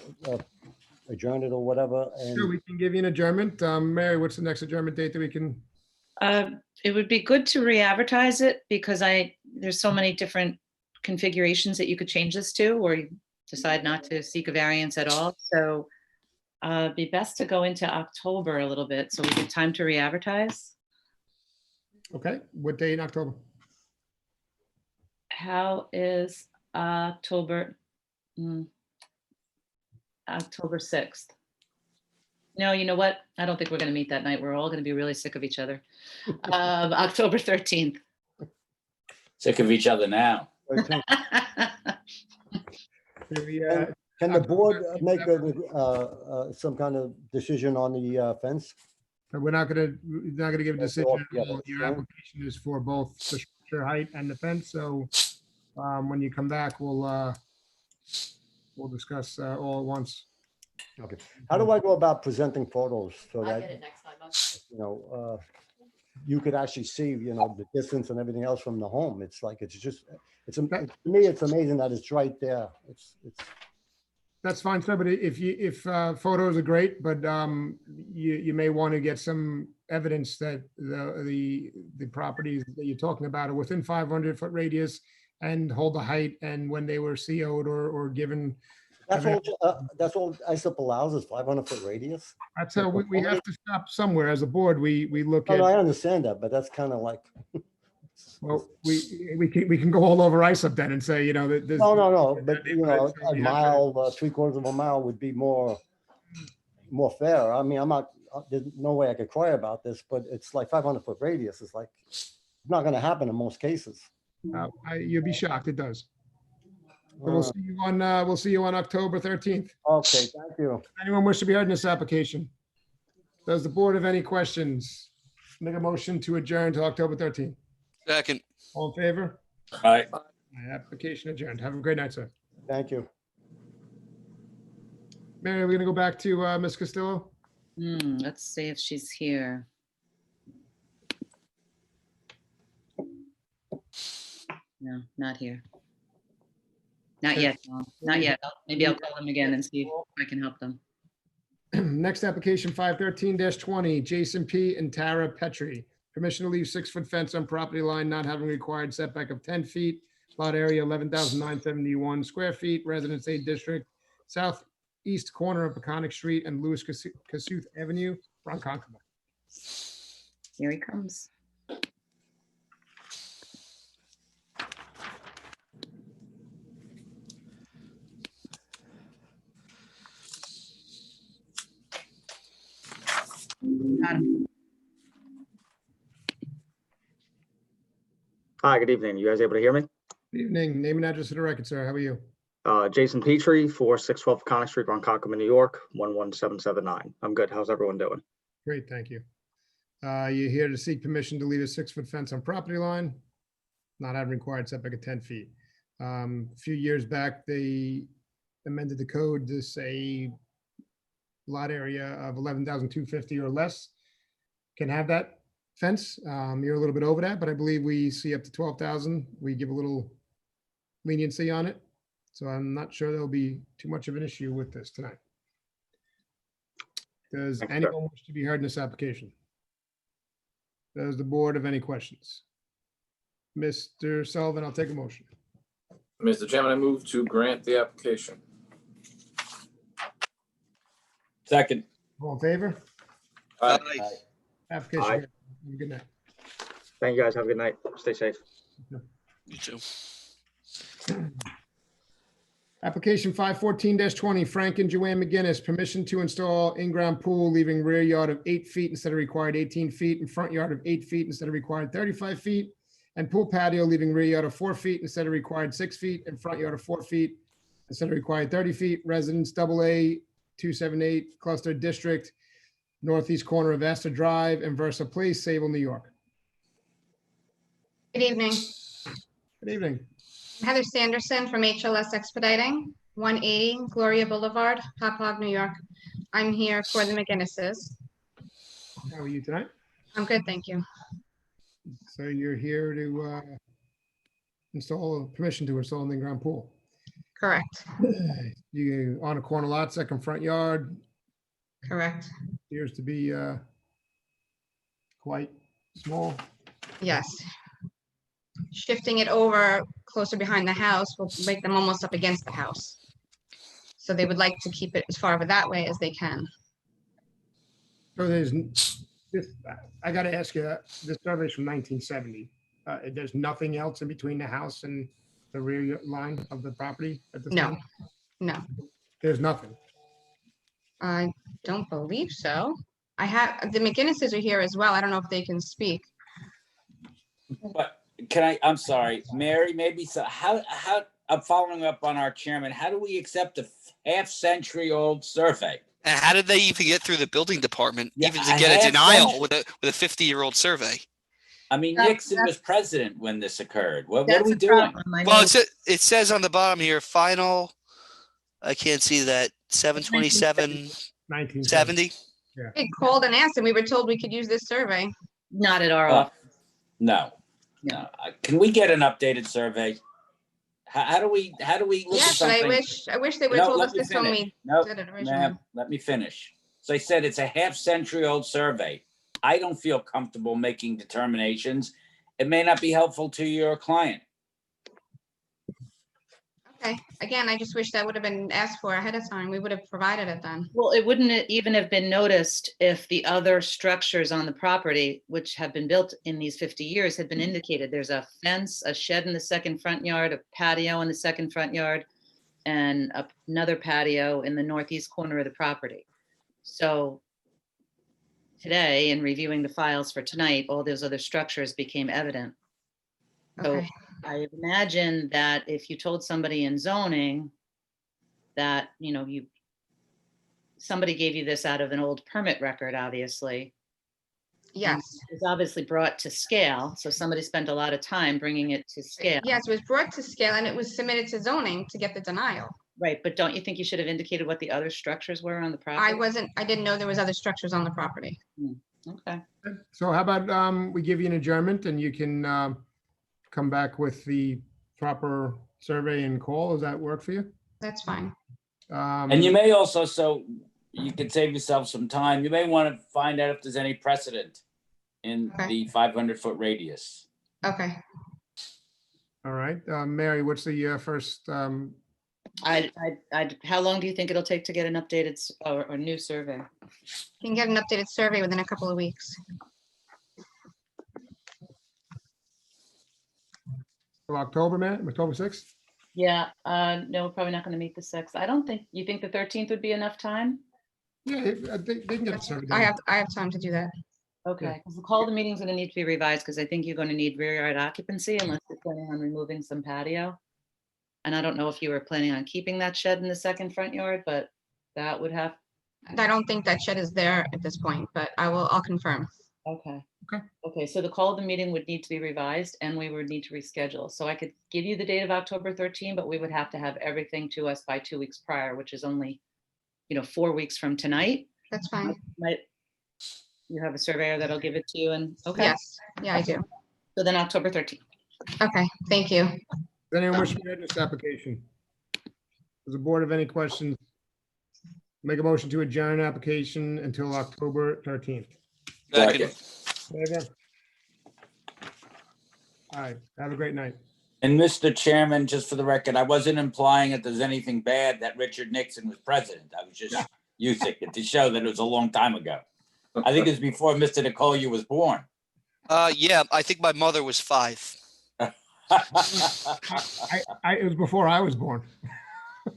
adjourn it or whatever? And Sure, we can give you an adjournment. Mary, what's the next adjournment date that we can? It would be good to re-advertise it because there's so many different configurations that you could change this to, or you decide not to seek a variance at all. So it'd be best to go into October a little bit so we get time to re-advertise. Okay, what day in October? How is October 6th? No, you know what? I don't think we're going to meet that night. We're all going to be really sick of each other. October 13th. Sick of each other now. Can the board make some kind of decision on the fence? We're not going to give a decision. Yeah, Your application is for both the structure height and the fence. So when you come back, we'll discuss all at once. Okay. How do I go about presenting photos so I'll that, get it next time. you could actually see, the distance and everything else from the home? It's like, to me, it's amazing that it's right there. That's fine, sir. But if photos are great, but you may want to get some evidence that the properties that you're talking about are within 500-foot radius and hold the height, and when they were CO'd or given. That's all ISIP allows is 500-foot radius. That's how we have to stop somewhere as a board. We look at. No, I understand that, but that's kind of like. Well, we can go all over ISIP then and say, that. No, but a mile, 3/4 of a mile would be more fair. I mean, there's no way I could cry about this, but it's like 500-foot radius. It's like, it's not going to happen in most cases. You'll be shocked. It does. So we'll see you on October 13th. Okay, thank you. Anyone wish to be heard in this application? Does the board have any questions? Make a motion to adjourn to October 13th. Second. All in favor? Aye. My application adjourned. Have a great night, sir. Thank you. Mary, are we gonna go back to Ms. Castillo? Let's see if she's here. No, not here. Not yet. No, not yet. Maybe I'll call them again and see if I can help them. Next application 513-20, Jason P. and Tara Petrie. Permission to leave 6-foot fence on property line, not having required setback of 10 feet. Lot area 11,971 square feet, Residence A District, southeast corner of Peconic Street and Louis Kossuth Avenue, Ronkonkoma. Here he comes. Hi, good evening. You guys able to hear me? Good evening. Name and address for the record, sir. How are you? Jason Petrie, 4612 Conic Street, Ronkonkoma, New York, 11779. I'm good. How's everyone doing? Great, thank you. You're here to seek permission to leave a 6-foot fence on property line, not having required setback of 10 feet. A few years back, they amended the code to say lot area of 11,250 or less can have that fence. You're a little bit over that, but I believe we see up to 12,000. We give a little leniency on it. So I'm not sure there'll be too much of an issue with this tonight. Does Thanks, sir. anyone wish to be heard in this application? Does the board have any questions? Mr. Sullivan, I'll take a motion. Mr. Chairman, I move to grant the application. Second. All in favor? Aye. Application. Aye. granted. Have a good night. Thank you, guys. Have a good night. Stay safe. You too. Application 514-20, Frank and Joanne McGinnis, permission to install in-ground pool, leaving rear yard of 8 feet instead of required 18 feet, and front yard of 8 feet instead of required 35 feet, and pool patio, leaving rear yard of 4 feet instead of required 6 feet, and front yard of 4 feet instead of required 30 feet. Residence AA 278 Cluster District, northeast corner of Astor Drive and Versa Place, Sable, New York. Good evening. Good evening. Heather Sanderson from HLS Expediting, 180 Gloria Boulevard, Hauppauge, New York. I'm here for the McGinnises. How are you tonight? I'm good, thank you. So you're here to install, permission to install an in-ground pool. Correct. You on a corner lot, second front yard, Correct. appears to be quite small. Yes. Shifting it over closer behind the house will make them almost up against the house. So they would like to keep it as far over that way as they can. So there's, this, I gotta ask you, this survey's from 1970. There's nothing else in between the house and the rear line of the property at this No, time? no, There's nothing. I don't believe so. I have, the McGinnises are here as well. I don't know if they can speak. But I'm sorry, Mary, maybe so, how, I'm following up on our chairman, how do we accept a half-century-old survey? And how did they even get through the building department, Yeah, even to a get a half denial century. with a 50-year-old survey? I mean, Nixon was president when this occurred. What are That's we a doing? problem. I Well, mean, it says on the bottom here, final, I can't see that, 7/27/70. 1970. We called and asked and we were told we could use this survey. not at our Oh, office. no. Can we get an updated survey? How do we look at Yes, but something? I wish they would have No, told let us me this when finish. we No, did it originally. ma'am, let me finish. So I said it's a half-century-old survey. I don't feel comfortable making determinations. It may not be helpful to your client. Okay, again, I just wish that would have been asked for ahead of time. We would have provided it then. Well, it wouldn't even have been noticed if the other structures on the property, which have been built in these 50 years, had been indicated. There's a fence, a shed in the second front yard, a patio in the second front yard, and another patio in the northeast corner of the property. So today, in reviewing the files for tonight, all those other structures became evident. So Okay. I imagine that if you told somebody in zoning that, somebody gave you this out of an old permit record, obviously. Yes. It's obviously brought to scale, so somebody spent a lot of time bringing it to scale. Yes, it was brought to scale and it was submitted to zoning to get the denial. Right, but don't you think you should have indicated what the other structures were on the property? I didn't know there was other structures on the property. Okay. So how about we give you an adjournment and you can come back with the proper survey and call? Does that work for you? That's fine. And you may also, so you could save yourself some time, you may want to find out if there's any precedent in the 500-foot radius. Okay. All right, Mary, what's the first? How long do you think it'll take to get an updated or new survey? You can get an updated survey within a couple of weeks. October, man, October 6th? Yeah, no, we're probably not going to meet the 6th. I don't think, you think the 13th would be enough time? Yeah, they can get the survey I done. have time to do that. Okay, because the call of the meeting's going to need to be revised because I think you're going to need rear yard occupancy unless you're planning on removing some patio. And I don't know if you were planning on keeping that shed in the second front yard, but that would have. I don't think that shed is there at this point, but I'll confirm. Okay. Okay. Okay, so the call of the meeting would need to be revised and we would need to reschedule. So I could give you the date of October 13, but we would have to have everything to us by 2 weeks prior, which is only, 4 weeks from tonight. That's fine. Right. You have a surveyor that'll give it to you and, okay. Yes, yeah, I do. So then October 13th. Okay, thank you. Does anyone wish to be heard in this application? Does the board have any questions? Make a motion to adjourn application until October 13th. Second. Favor? All right, have a great night. And Mr. Chairman, just for the record, I wasn't implying that there's anything bad that Richard Nixon was president. I was just using it to show that it was a long time ago. I think it was before Mr. Nicolia was born. Yeah, I think my mother was 5. It was before I was born.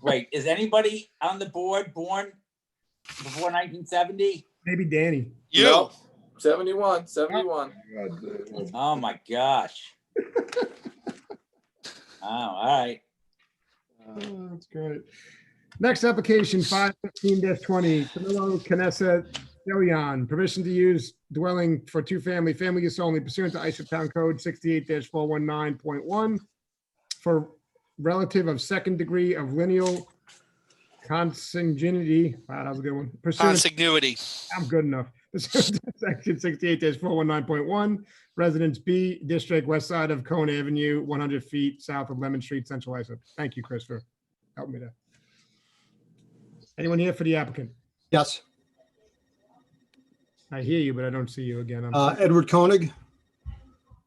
Wait, is anybody on the board born before 1970? Maybe Danny. You. No, 71. Oh my gosh. Oh, all right. Oh, that's great. Next application, 515-20, Camilo Canessa Delion, permission to use dwelling for two-family use only pursuant to Iso Town Code 68-419.1 for relative of second degree of lineal consanguinity. Wow, that was a good one. Consanguinity. I'm good enough. Pursuant to Section 68-419.1, Residence B, District, west side of Cone Avenue, 100 feet south of Lemon Street, Central Islip. Thank you, Chris, for helping me there. Anyone here for the applicant? Yes, I hear you, but I don't see you again. Edward Koenig.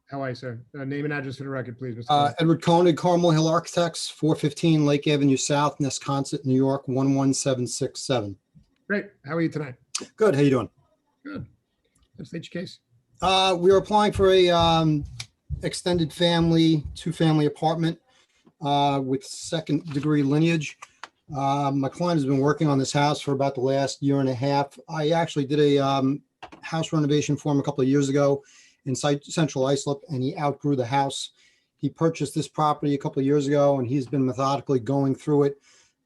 How are you, sir? Name and address for the record, please, Mr. Koenig. Edward Koenig, Carmel Hill Architects, 415 Lake Avenue South, Nesconset, New York, 11767. Great. How are you tonight? Good. How you doing? Good. Let's state your case. We are applying for a extended family, two-family apartment with second degree lineage. My client has been working on this house for about the last year and a half. I actually did a house renovation for him a couple of years ago in Central Islip, and he outgrew the house. He purchased this property a couple of years ago, and he's been methodically going through it,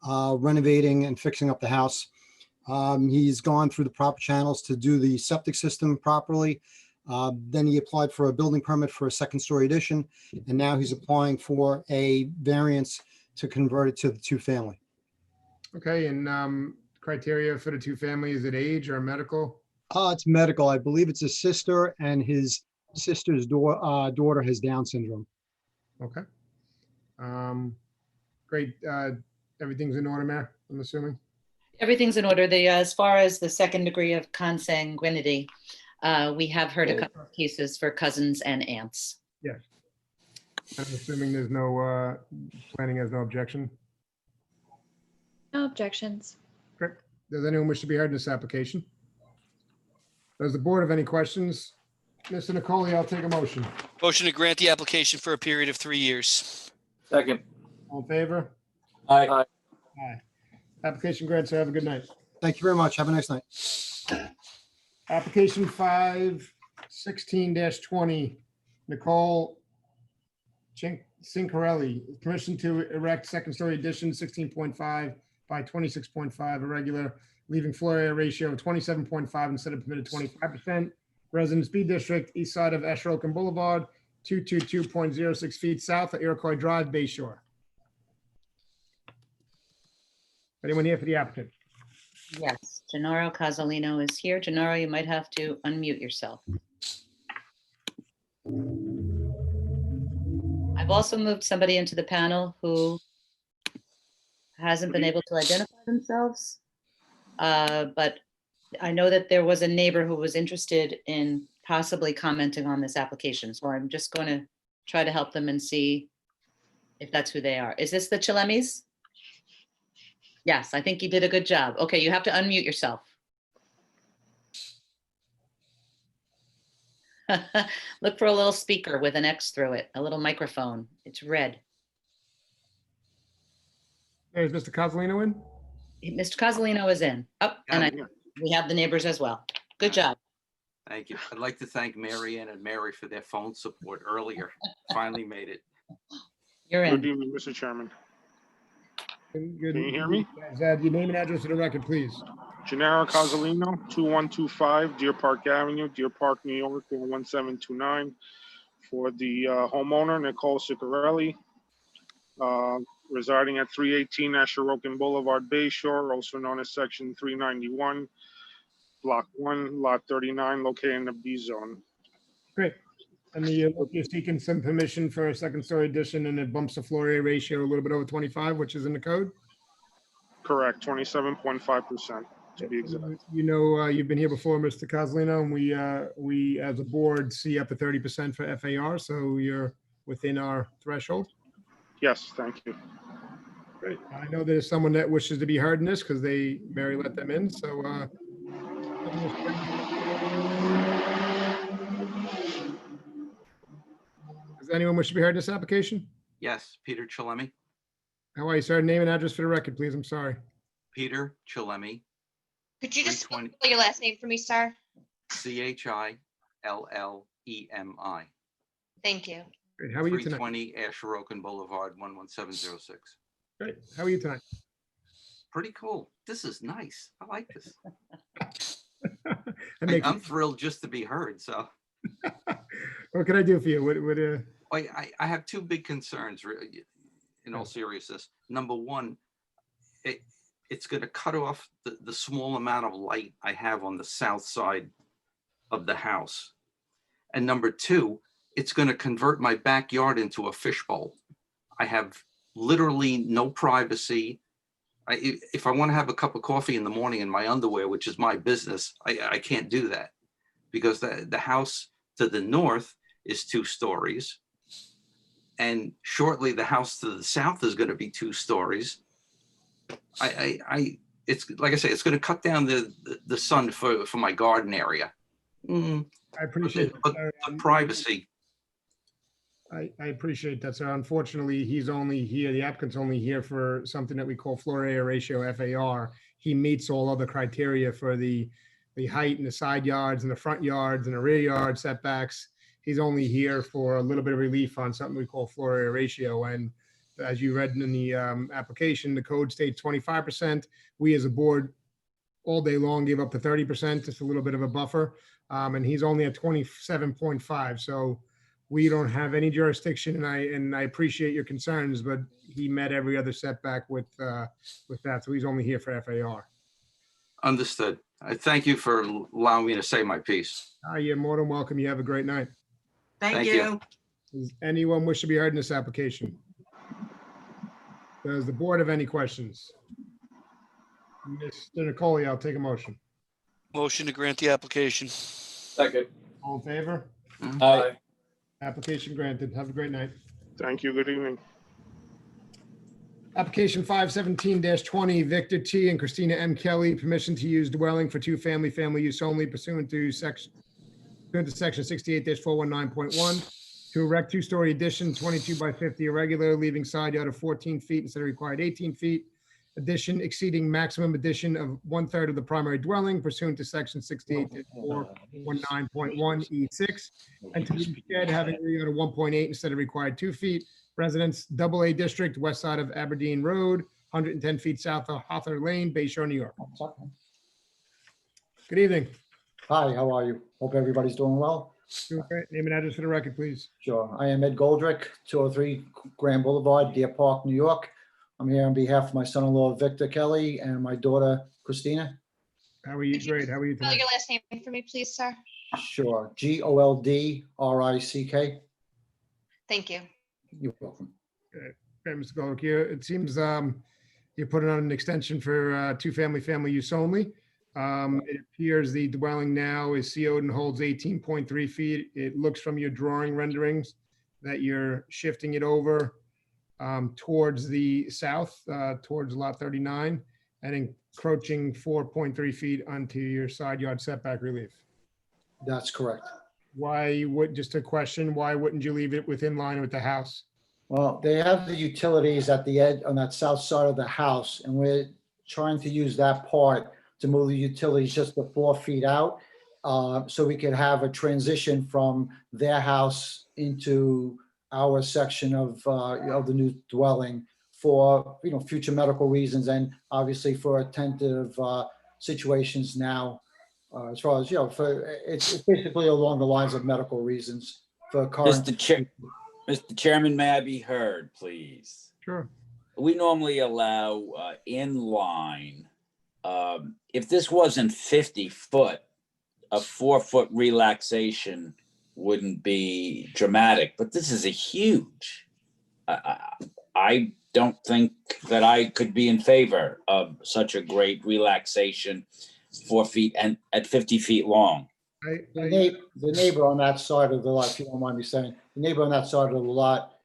renovating and fixing up the house. He's gone through the proper channels to do the septic system properly. Then he applied for a building permit for a second-story addition, and now he's applying for a variance to convert it to the two-family. Okay, and criteria for the two-family, is it age or medical? It's medical. I believe it's a sister, and his sister's daughter has Down syndrome. Okay. Great. Everything's in order, Mayor, I'm assuming? Everything's in order. As far as the second degree of consanguinity, we have heard a couple of cases for cousins and aunts. Yes. I'm assuming there's no, planning has no objection? No objections. Great. Does anyone wish to be heard in this application? Does the board have any questions? Mr. Nicoli, I'll take a motion. Motion to grant the application for a period of 3 years. Second. All in favor? Aye. Aye. Application granted, sir. Have a good night. Thank you very much. Have a nice night. Application 516-20, Nicole Cincarelli, permission to erect second-story addition, 16.5 by 26.5, irregular, leaving floor area ratio of 27.5 instead of permitted 25%. Residence B District, east side of Ashokan Boulevard, 222.06 feet south of Iroquois Drive, Bay Shore. Anyone here for the applicant? Yes, Gennaro Casalino is here. Gennaro, you might have to unmute yourself. I've also moved somebody into the panel who hasn't been able to identify themselves. But I know that there was a neighbor who was interested in possibly commenting on this application. So I'm just going to try to help them and see if that's who they are. Is this the Chilemis? Yes, I think you did a good job. Okay, you have to unmute yourself. Look for a little speaker with an X through it, a little microphone. It's red. Hey, is Mr. Casalino in? Mr. Casalino is in. Oh, and we have the neighbors as well. Good job. Thank you. I'd like to thank Mary Ann and Mary for their phone support earlier. Finally made it. You're in. Good evening, Mr. Chairman. Good. Can you hear me? Is that your name and address for the record, please? Gennaro Cozzolino, 2125 Deer Park Avenue, Deer Park, New York, 11729, for the homeowner, Nicole Ciccarelli, residing at 318 Asheroken Boulevard, Bay Shore, also known as Section 391, Block 1, Lot 39, located in the B zone. Great. And you're seeking some permission for a second story addition, and it bumps the floor area ratio a little bit over 25, which is in the code? Correct, 27.5% to be exact. You know, you've been here before, Mr. Cozzolino, and we as a board see up to 30% for FAR, so you're within our threshold. Yes, thank you. Great. I know there's someone that wishes to be heard in this because Mary let them in, so does anyone wish to be heard in this application? Yes, Peter Chillemi. How are you, sir? Name and address for the record, please. I'm sorry. Peter Chillemi, Could you just spell your last name for me, sir? Chillemi. Thank you. Great. How are you tonight? 320 Asheroken Boulevard, 11706. Great. How are you tonight? Pretty cool. This is nice. I like this. I'm thrilled just to be heard. So, what can I do for you? I have two big concerns. In all seriousness, number one, it's going to cut off the small amount of light I have on the south side of the house, and number two, it's going to convert my backyard into a fishbowl. I have literally no privacy. If I want to have a cup of coffee in the morning in my underwear, which is my business, I can't do that because the house to the north is 2 stories. And shortly the house to the south is going to be 2 stories. It's like I say, it's going to cut down the sun for my garden area. I appreciate but privacy. I appreciate that, sir. Unfortunately, he's only here, the applicant's only here for something that we call floor area ratio, FAR. He meets all other criteria for the height and the side yards and the front yards and the rear yard setbacks. He's only here for a little bit of relief on something we call floor area ratio. And as you read in the application, the code states 25%. We as a board all day long give up to 30%, just a little bit of a buffer. And he's only at 27.5. So we don't have any jurisdiction, and I appreciate your concerns, but he met every other setback with that. So he's only here for FAR. Understood. I thank you for allowing me to say my piece. You're more than welcome. You have a great night. Thank you. Does anyone wish to be heard in this application? Does the board have any questions? Mr. Nicoli, I'll take a motion. Motion to grant the application. Second. All in favor? Aye. Application granted. Have a great night. Thank you. Good evening. Application 517-20, Victor T. and Christina M. Kelly, permission to use dwelling for family use only pursuant to section 68-419.1 to erect 2-story addition, 22 by 50 irregular, leaving side yard of 14 feet instead of required 18 feet. Addition exceeding maximum addition of 1/3 of the primary dwelling pursuant to section 68-419.1 E6, and to the shed having a rear yard of 1.8 instead of required 2 feet. Residence AA district, west side of Aberdeen Road, 110 feet south of Hawthorne Lane, Bay Shore, New York. Good evening. Hi, how are you? Hope everybody's doing well. Doing great. Name and address for the record, please. Sure. I am Ed Goldrick, 203 Grand Boulevard, Deer Park, New York. I'm here on behalf of my son-in-law, Victor Kelly, and my daughter, Christina. How are you? Great. How are you Spell tonight? your last name for me, please, sir. Sure. Goldrick. Thank you. You're welcome. Okay, Mr. Goldrick, it seems you're putting on an extension for family use only. It appears the dwelling now is CO'd and holds 18.3 feet. It looks from your drawing renderings that you're shifting it over towards the south, towards lot 39, and encroaching 4.3 feet onto your side yard setback relief. That's correct. Just a question, why wouldn't you leave it within line with the house? Well, they have the utilities at the edge on that south side of the house, and we're trying to use that part to move the utilities just to 4 feet out, so we could have a transition from their house into our section of the new dwelling for future medical reasons, and obviously for attentive situations now. As far as, it's basically along the lines of medical reasons for current. Mr. Chairman, may I be heard, please? Sure. We normally allow in line, if this wasn't 50 foot, a 4-foot relaxation wouldn't be dramatic, but this is a huge. I don't think that I could be in favor of such a great relaxation, 4 feet and at 50 feet long. The neighbor on that side of the lot, if you don't mind me saying, the neighbor on that side of the lot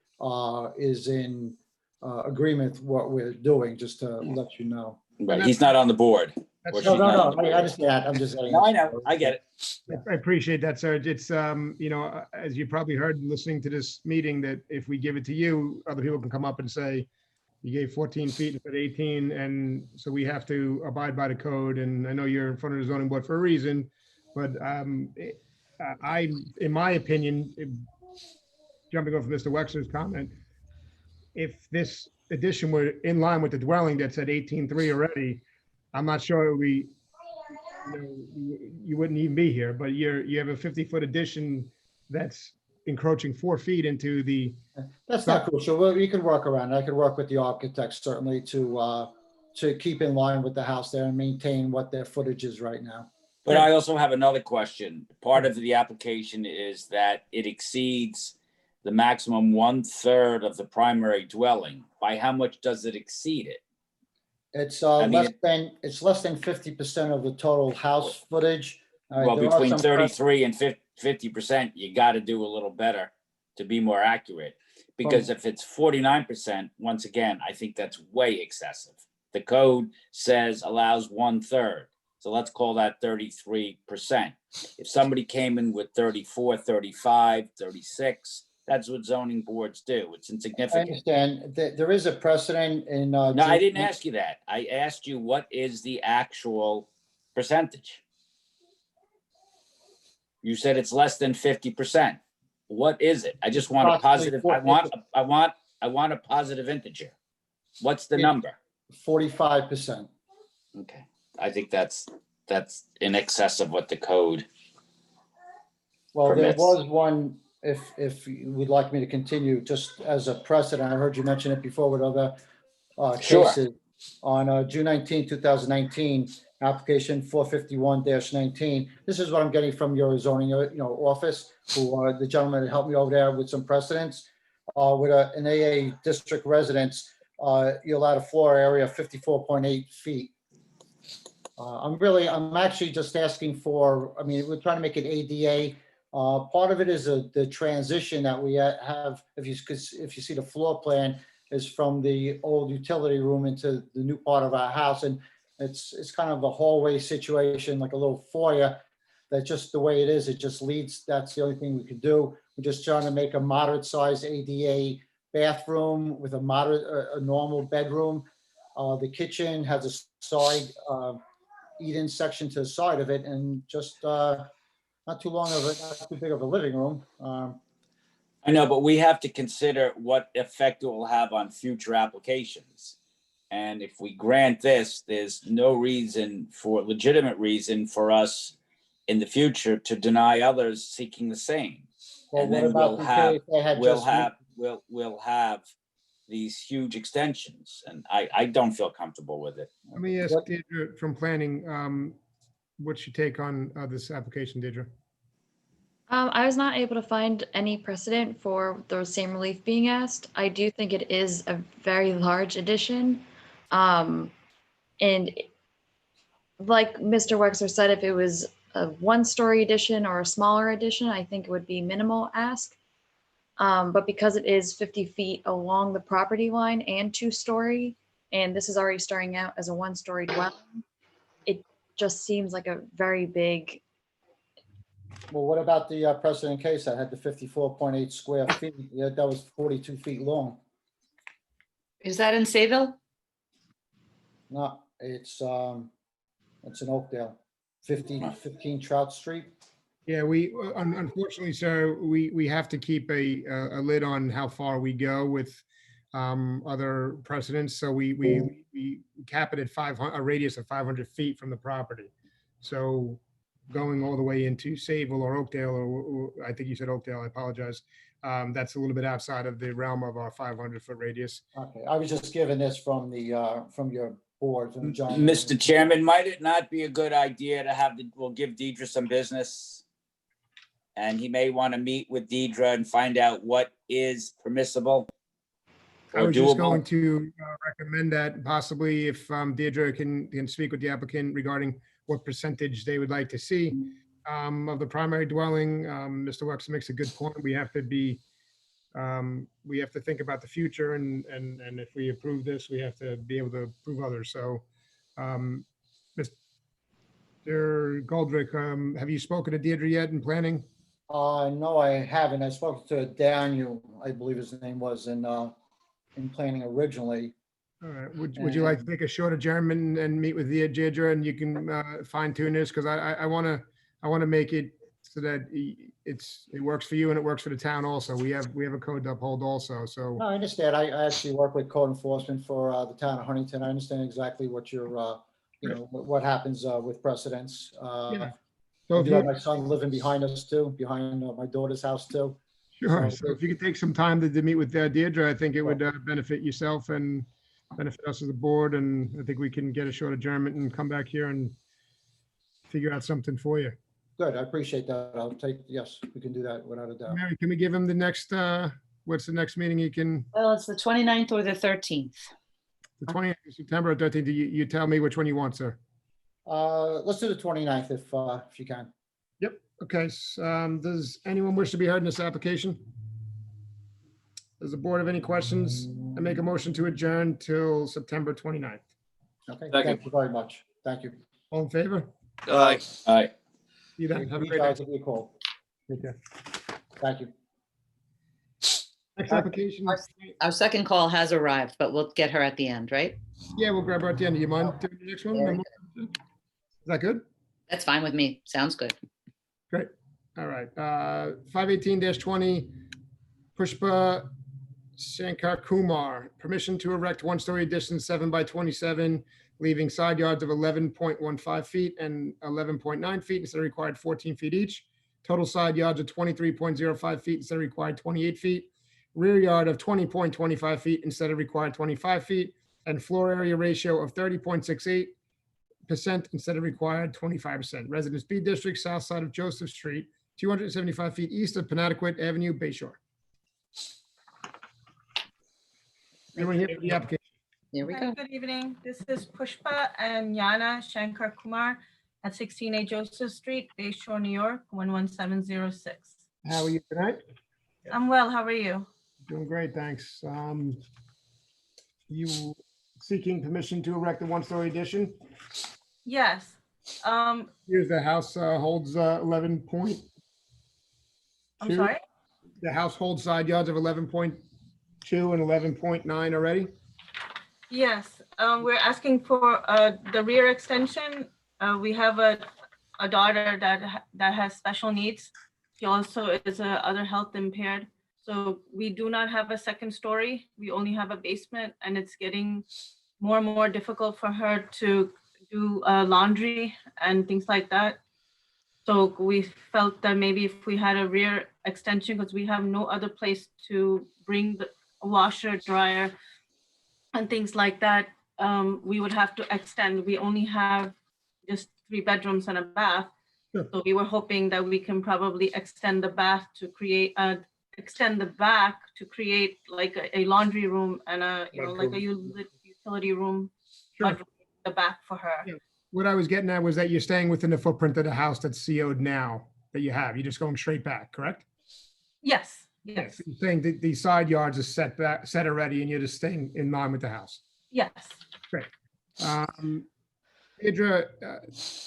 is in agreement with what we're doing, just to let you know. But he's not on the board. No, I understand. I'm just saying. No, I know. I get it. I appreciate that, sir. It's, as you probably heard listening to this meeting, that if we give it to you, other people can come up and say, you gave 14 feet instead of 18, and so we have to abide by the code. And I know you're in front of the zoning board for a reason, but in my opinion, jumping off Mr. Wexler's comment, if this addition were in line with the dwelling that's at 18.3 already, I'm not sure it would be, you wouldn't even be here, but you have a 50-foot addition that's encroaching 4 feet into the. That's not crucial. Well, we could work around it. I could work with the architects certainly to keep in line with the house there and maintain what their footage is right now. But I also have another question. Part of the application is that it exceeds the maximum 1/3 of the primary dwelling. By how much does it exceed it? It's less than 50% of the total house footage. Well, between 33 and 50%, you got to do a little better to be more accurate. Because if it's 49%, once again, I think that's way excessive. The code says allows 1/3. So let's call that 33%. If somebody came in with 34, 35, 36, that's what zoning boards do. It's insignificant. I understand. There is a precedent in. No, I didn't ask you that. I asked you what is the actual percentage. You said it's less than 50%. What is it? I just want a positive. I want a positive integer. What's the number? 45%. Okay, I think that's in excess of what the code. Well, permits. there was one. If you would like me to continue, just as a precedent, I heard you mention it before with other cases. On June 19, 2019, application 451-19. This is what I'm getting from your zoning, office, who the gentleman that helped me over there with some precedents. With an AA district residence, you allowed a floor area of 54.8 feet. I'm actually just asking for, we're trying to make it ADA. Part of it is the transition that we have, if you see the floor plan, is from the old utility room into the new part of our house. And it's kind of a hallway situation, like a little foyer, that just the way it is, it just leads, that's the only thing we could do. We're just trying to make a moderate size ADA bathroom with a normal bedroom. The kitchen has a side eat-in section to the side of it, and just not too big of a living room. I know, but we have to consider what effect it will have on future applications. And if we grant this, there's no legitimate reason for us in the future to deny others seeking the same. Well, and what then about we'll have these huge extensions, and I don't feel comfortable with it. Let me ask Deidre from planning, what's your take on this application, Deidre? I was not able to find any precedent for the same relief being asked. I do think it is a very large addition. And like Mr. Wexler said, if it was a 1-story addition or a smaller addition, I think it would be minimal ask. But because it is 50 feet along the property line and 2-story, and this is already starting out as a 1-story dwelling, it just seems like a very big. Well, what about the precedent case that had the 54.8 square feet? Yeah, that was 42 feet long. Is that in Sayville? No, it's in Oakdale, 15 Trout Street. Yeah, we unfortunately, sir, we have to keep a lid on how far we go with other precedents. So we cap it at 500, a radius of 500 feet from the property. So going all the way into Sayville or Oakdale, or I think you said Oakdale, I apologize. That's a little bit outside of the realm of our 500-foot radius. Okay, I was just given this from your board, from John. Mr. Chairman, might it not be a good idea to have we'll give Deidre some business? And he may want to meet with Deidre and find out what is permissible I or was just doable. going to recommend that possibly if Deirdre can speak with the applicant regarding what percentage they would like to see of the primary dwelling. Mr. Wexler makes a good point. We have to think about the future, and if we approve this, we have to be able to approve others. So, Mr. Goldrick, have you spoken to Deirdre yet in planning? No, I haven't. I spoke to Daniel, I believe his name was, in planning originally. All right. Would you like to take a short adjournment and meet with Deirdre, and you can fine tune this? Because I want to make it so that it works for you and it works for the town also. We have a code to uphold also. So No, I understand. I actually work with code enforcement for the town of Huntington. I understand exactly what you're, what happens with precedents. Yeah. I So do have my son living behind us too, behind my daughter's house too. sure. So if you could take some time to meet with Deirdre, I think it would benefit yourself and benefit us as a board. And I think we can get a short adjournment and come back here and figure out something for you. Good, I appreciate that. Yes, we can do that without a doubt. Mary, can we give him the next, what's the next meeting you can? Well, it's the 29th or the 13th. The 20th of September or 13th, you tell me which one you want, sir. Let's do the 29th if you can. Yep. Okay. Does anyone wish to be heard in this application? Does the board have any questions? I make a motion to adjourn till September 29th. Okay, thank you very much. Thank you. All in favor? Aye. Aye. See you then. Have a great I'll day. give you a call. Take care. Thank you. Next application. Our second call has arrived, but we'll get her at the end, right? Yeah, we'll grab her at the end. Do you mind doing the next one? Is that good? That's fine with me. Sounds good. Great. All right. 518-20, Pushpa Shankar Kumar, permission to erect one-story addition 7x27, leaving side yards of 11.15 feet and 11.9 feet instead of required 14 feet each. Total side yards of 23.05 feet instead of required 28 feet. Rear yard of 20.25 feet instead of required 25 feet. And floor area ratio of 30.68% instead of required 25%. Residence B District, south side of Joseph Street, 275 feet east of Panattaquit Avenue, Bayshore. Anyone here for the application? Here we go. Good evening. This is Pushpa and Yana Shankar Kumar at 16A Joseph Street, Bayshore, New York, 11706. How are you tonight? I'm well. How are you? Doing great, thanks. You seeking permission to erect a one-story addition? Yes. Here's the house holds 11 point. I'm sorry? The household side yards of 11.2 and 11.9 already? Yes. We're asking for the rear extension. We have a daughter that has special needs. She also is other health impaired. So we do not have a second story. We only have a basement, and it's getting more and more difficult for her to do laundry and things like that. So we felt that maybe if we had a rear extension, because we have no other place to bring the washer, dryer, and things like that, we would have to extend. We only have just 3 bedrooms and a bath. Sure. So we were hoping that we can probably extend the bath to create extend the back to create like a laundry room and like a utility room. Sure. The back for her. Yeah. What I was getting at was that you're staying within the footprint of the house that's CO'd now that you have. You're just going straight back, correct? Yes. Yes. So you're saying that the side yards are set already, and you're just staying in line with the house. Yes. Great. Idra,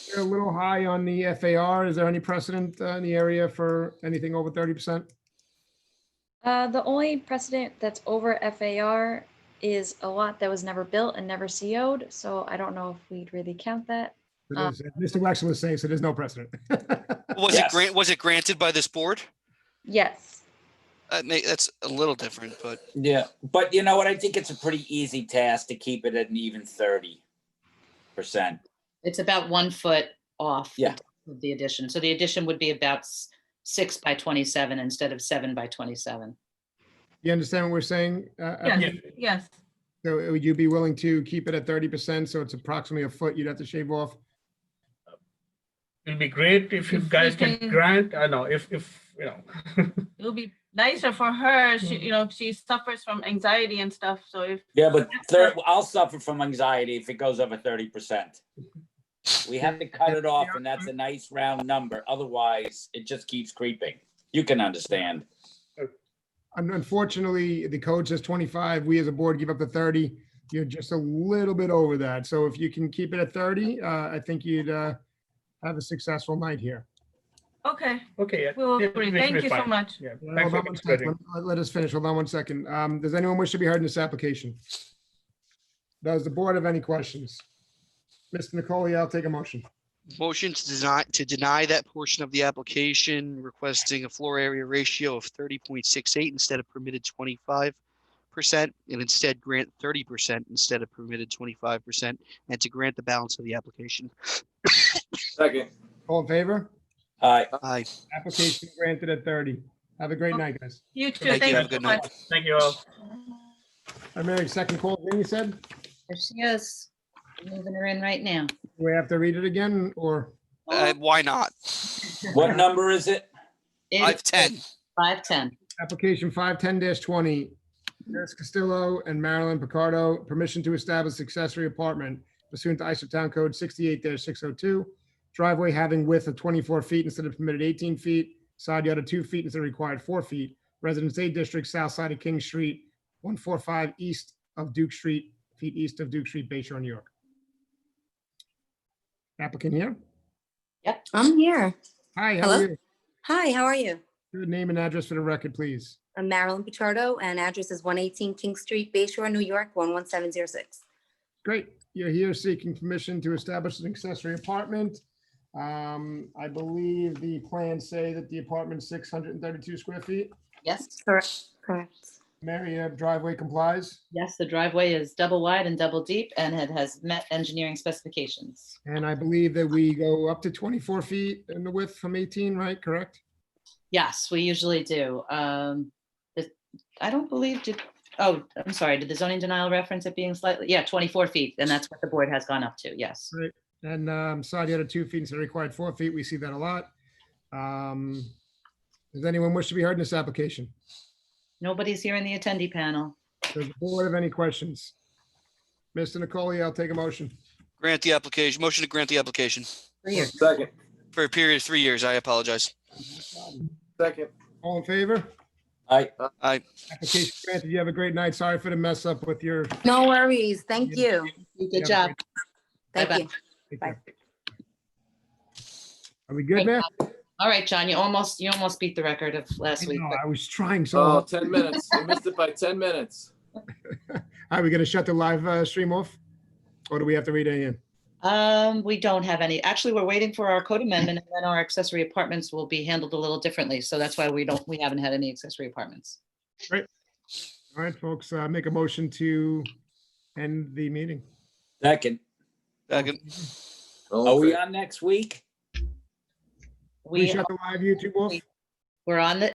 you're a little high on the FAR. Is there any precedent in the area for anything over 30%? The only precedent that's over FAR is a lot that was never built and never CO'd. So I don't know if we'd really count that. Mr. Wexler was saying, so there's no precedent. Was it granted by this board? Yes. That's a little different, but Yeah, but you know what? I think it's a pretty easy task to keep it at an even 30%. It's about 1 foot off Yeah. of the addition. So the addition would be about 6 by 27 instead of 7 by 27. You understand what we're saying? Yes, yes. So would you be willing to keep it at 30%? So it's approximately a foot you'd have to shave off? It'll be great if you If guys we can can- grant, I know, if, you know. It will be nicer for her. She, she suffers from anxiety and stuff. So if Yeah, but I'll suffer from anxiety if it goes over 30%. We have to cut it off, and that's a nice round number. Otherwise, it just keeps creeping. You can understand. Unfortunately, the code says 25. We as a board give up to 30. You're just a little bit over that. So if you can keep it at 30, I think you'd have a successful night here. okay, Okay, yeah. we'll Yeah, agree. we should Thank be you so fine. much. Yeah, Hold thanks for on one second. considering. Let us finish. Hold on one second. Does anyone wish to be heard in this application? Does the board have any questions? Mr. Nicoli, I'll take a motion. motion to deny that portion of the application, requesting a floor area ratio of 30.68 instead of permitted 25%, and instead grant 30% instead of permitted 25%, and to grant the balance of the application. Second. All in favor? Aye. Aye. Application granted at 30. Have a great night, guys. You too. Thank you. Have a so good night. much. Thank you all. All right, Mary, second call again, you said? There she is. Moving her in right now. Do we have to read it again, or? Why not? What number is it? 510. 510. Application 510-20, Dennis Castillo and Marilyn Picardo, permission to establish accessory apartment pursuant to ISO Town Code 68-602. Driveway having width of 24 feet instead of permitted 18 feet, side yard of 2 feet instead of required 4 feet. Residence A District, south side of King Street, 145 east of Duke Street, feet east of Duke Street, Bay Shore, New York. Applicant here? Yep. I'm here. Hi, how Hello? are you? Hi, how are you? Good name and address for the record, please. I'm Marilyn Pichardo, and address is 118 King Street, Bay Shore, New York, 11706. Great. You're here seeking permission to establish an accessory apartment. I believe the plans say that the apartment's 632 square feet. Yes. Correct. Correct. Mary, your driveway complies, Yes, the driveway is double wide and double deep, and it has met engineering specifications. and I believe that we go up to 24 feet in the width from 18, right? Correct? Yes, we usually do. I don't believe, I'm sorry, did the zoning denial reference it being slightly, 24 feet, and that's what the board has gone up to, yes. Right. And side yard of 2 feet instead of required 4 feet. We see that a lot. Does anyone wish to be heard in this application? Nobody's here in the attendee panel. Does the board have any questions? Mr. Nicoli, I'll take a motion. Grant the application. Motion to grant the application 3 years. Second. for a period of 3 years. I apologize. Second. All in favor? Aye. Aye. Application granted. You have a great night. Sorry for the mess up with your. No worries. Thank you. Good job. Thank Bye-bye. you. Take Bye. care. Are we good, man? All right, John, you almost beat the record of last week. No, but- I was trying so Oh, hard. 10 minutes. You missed it by 10 minutes. Are we gonna shut the live stream off? Or do we have to read it in? We don't have any. Actually, we're waiting for our code amendment, and then our accessory apartments will be handled a little differently. So that's why we haven't had any accessory apartments. All right, folks, make a motion to end the meeting. Second. Second. Are we on next week? We shut the live YouTube off? We're on the,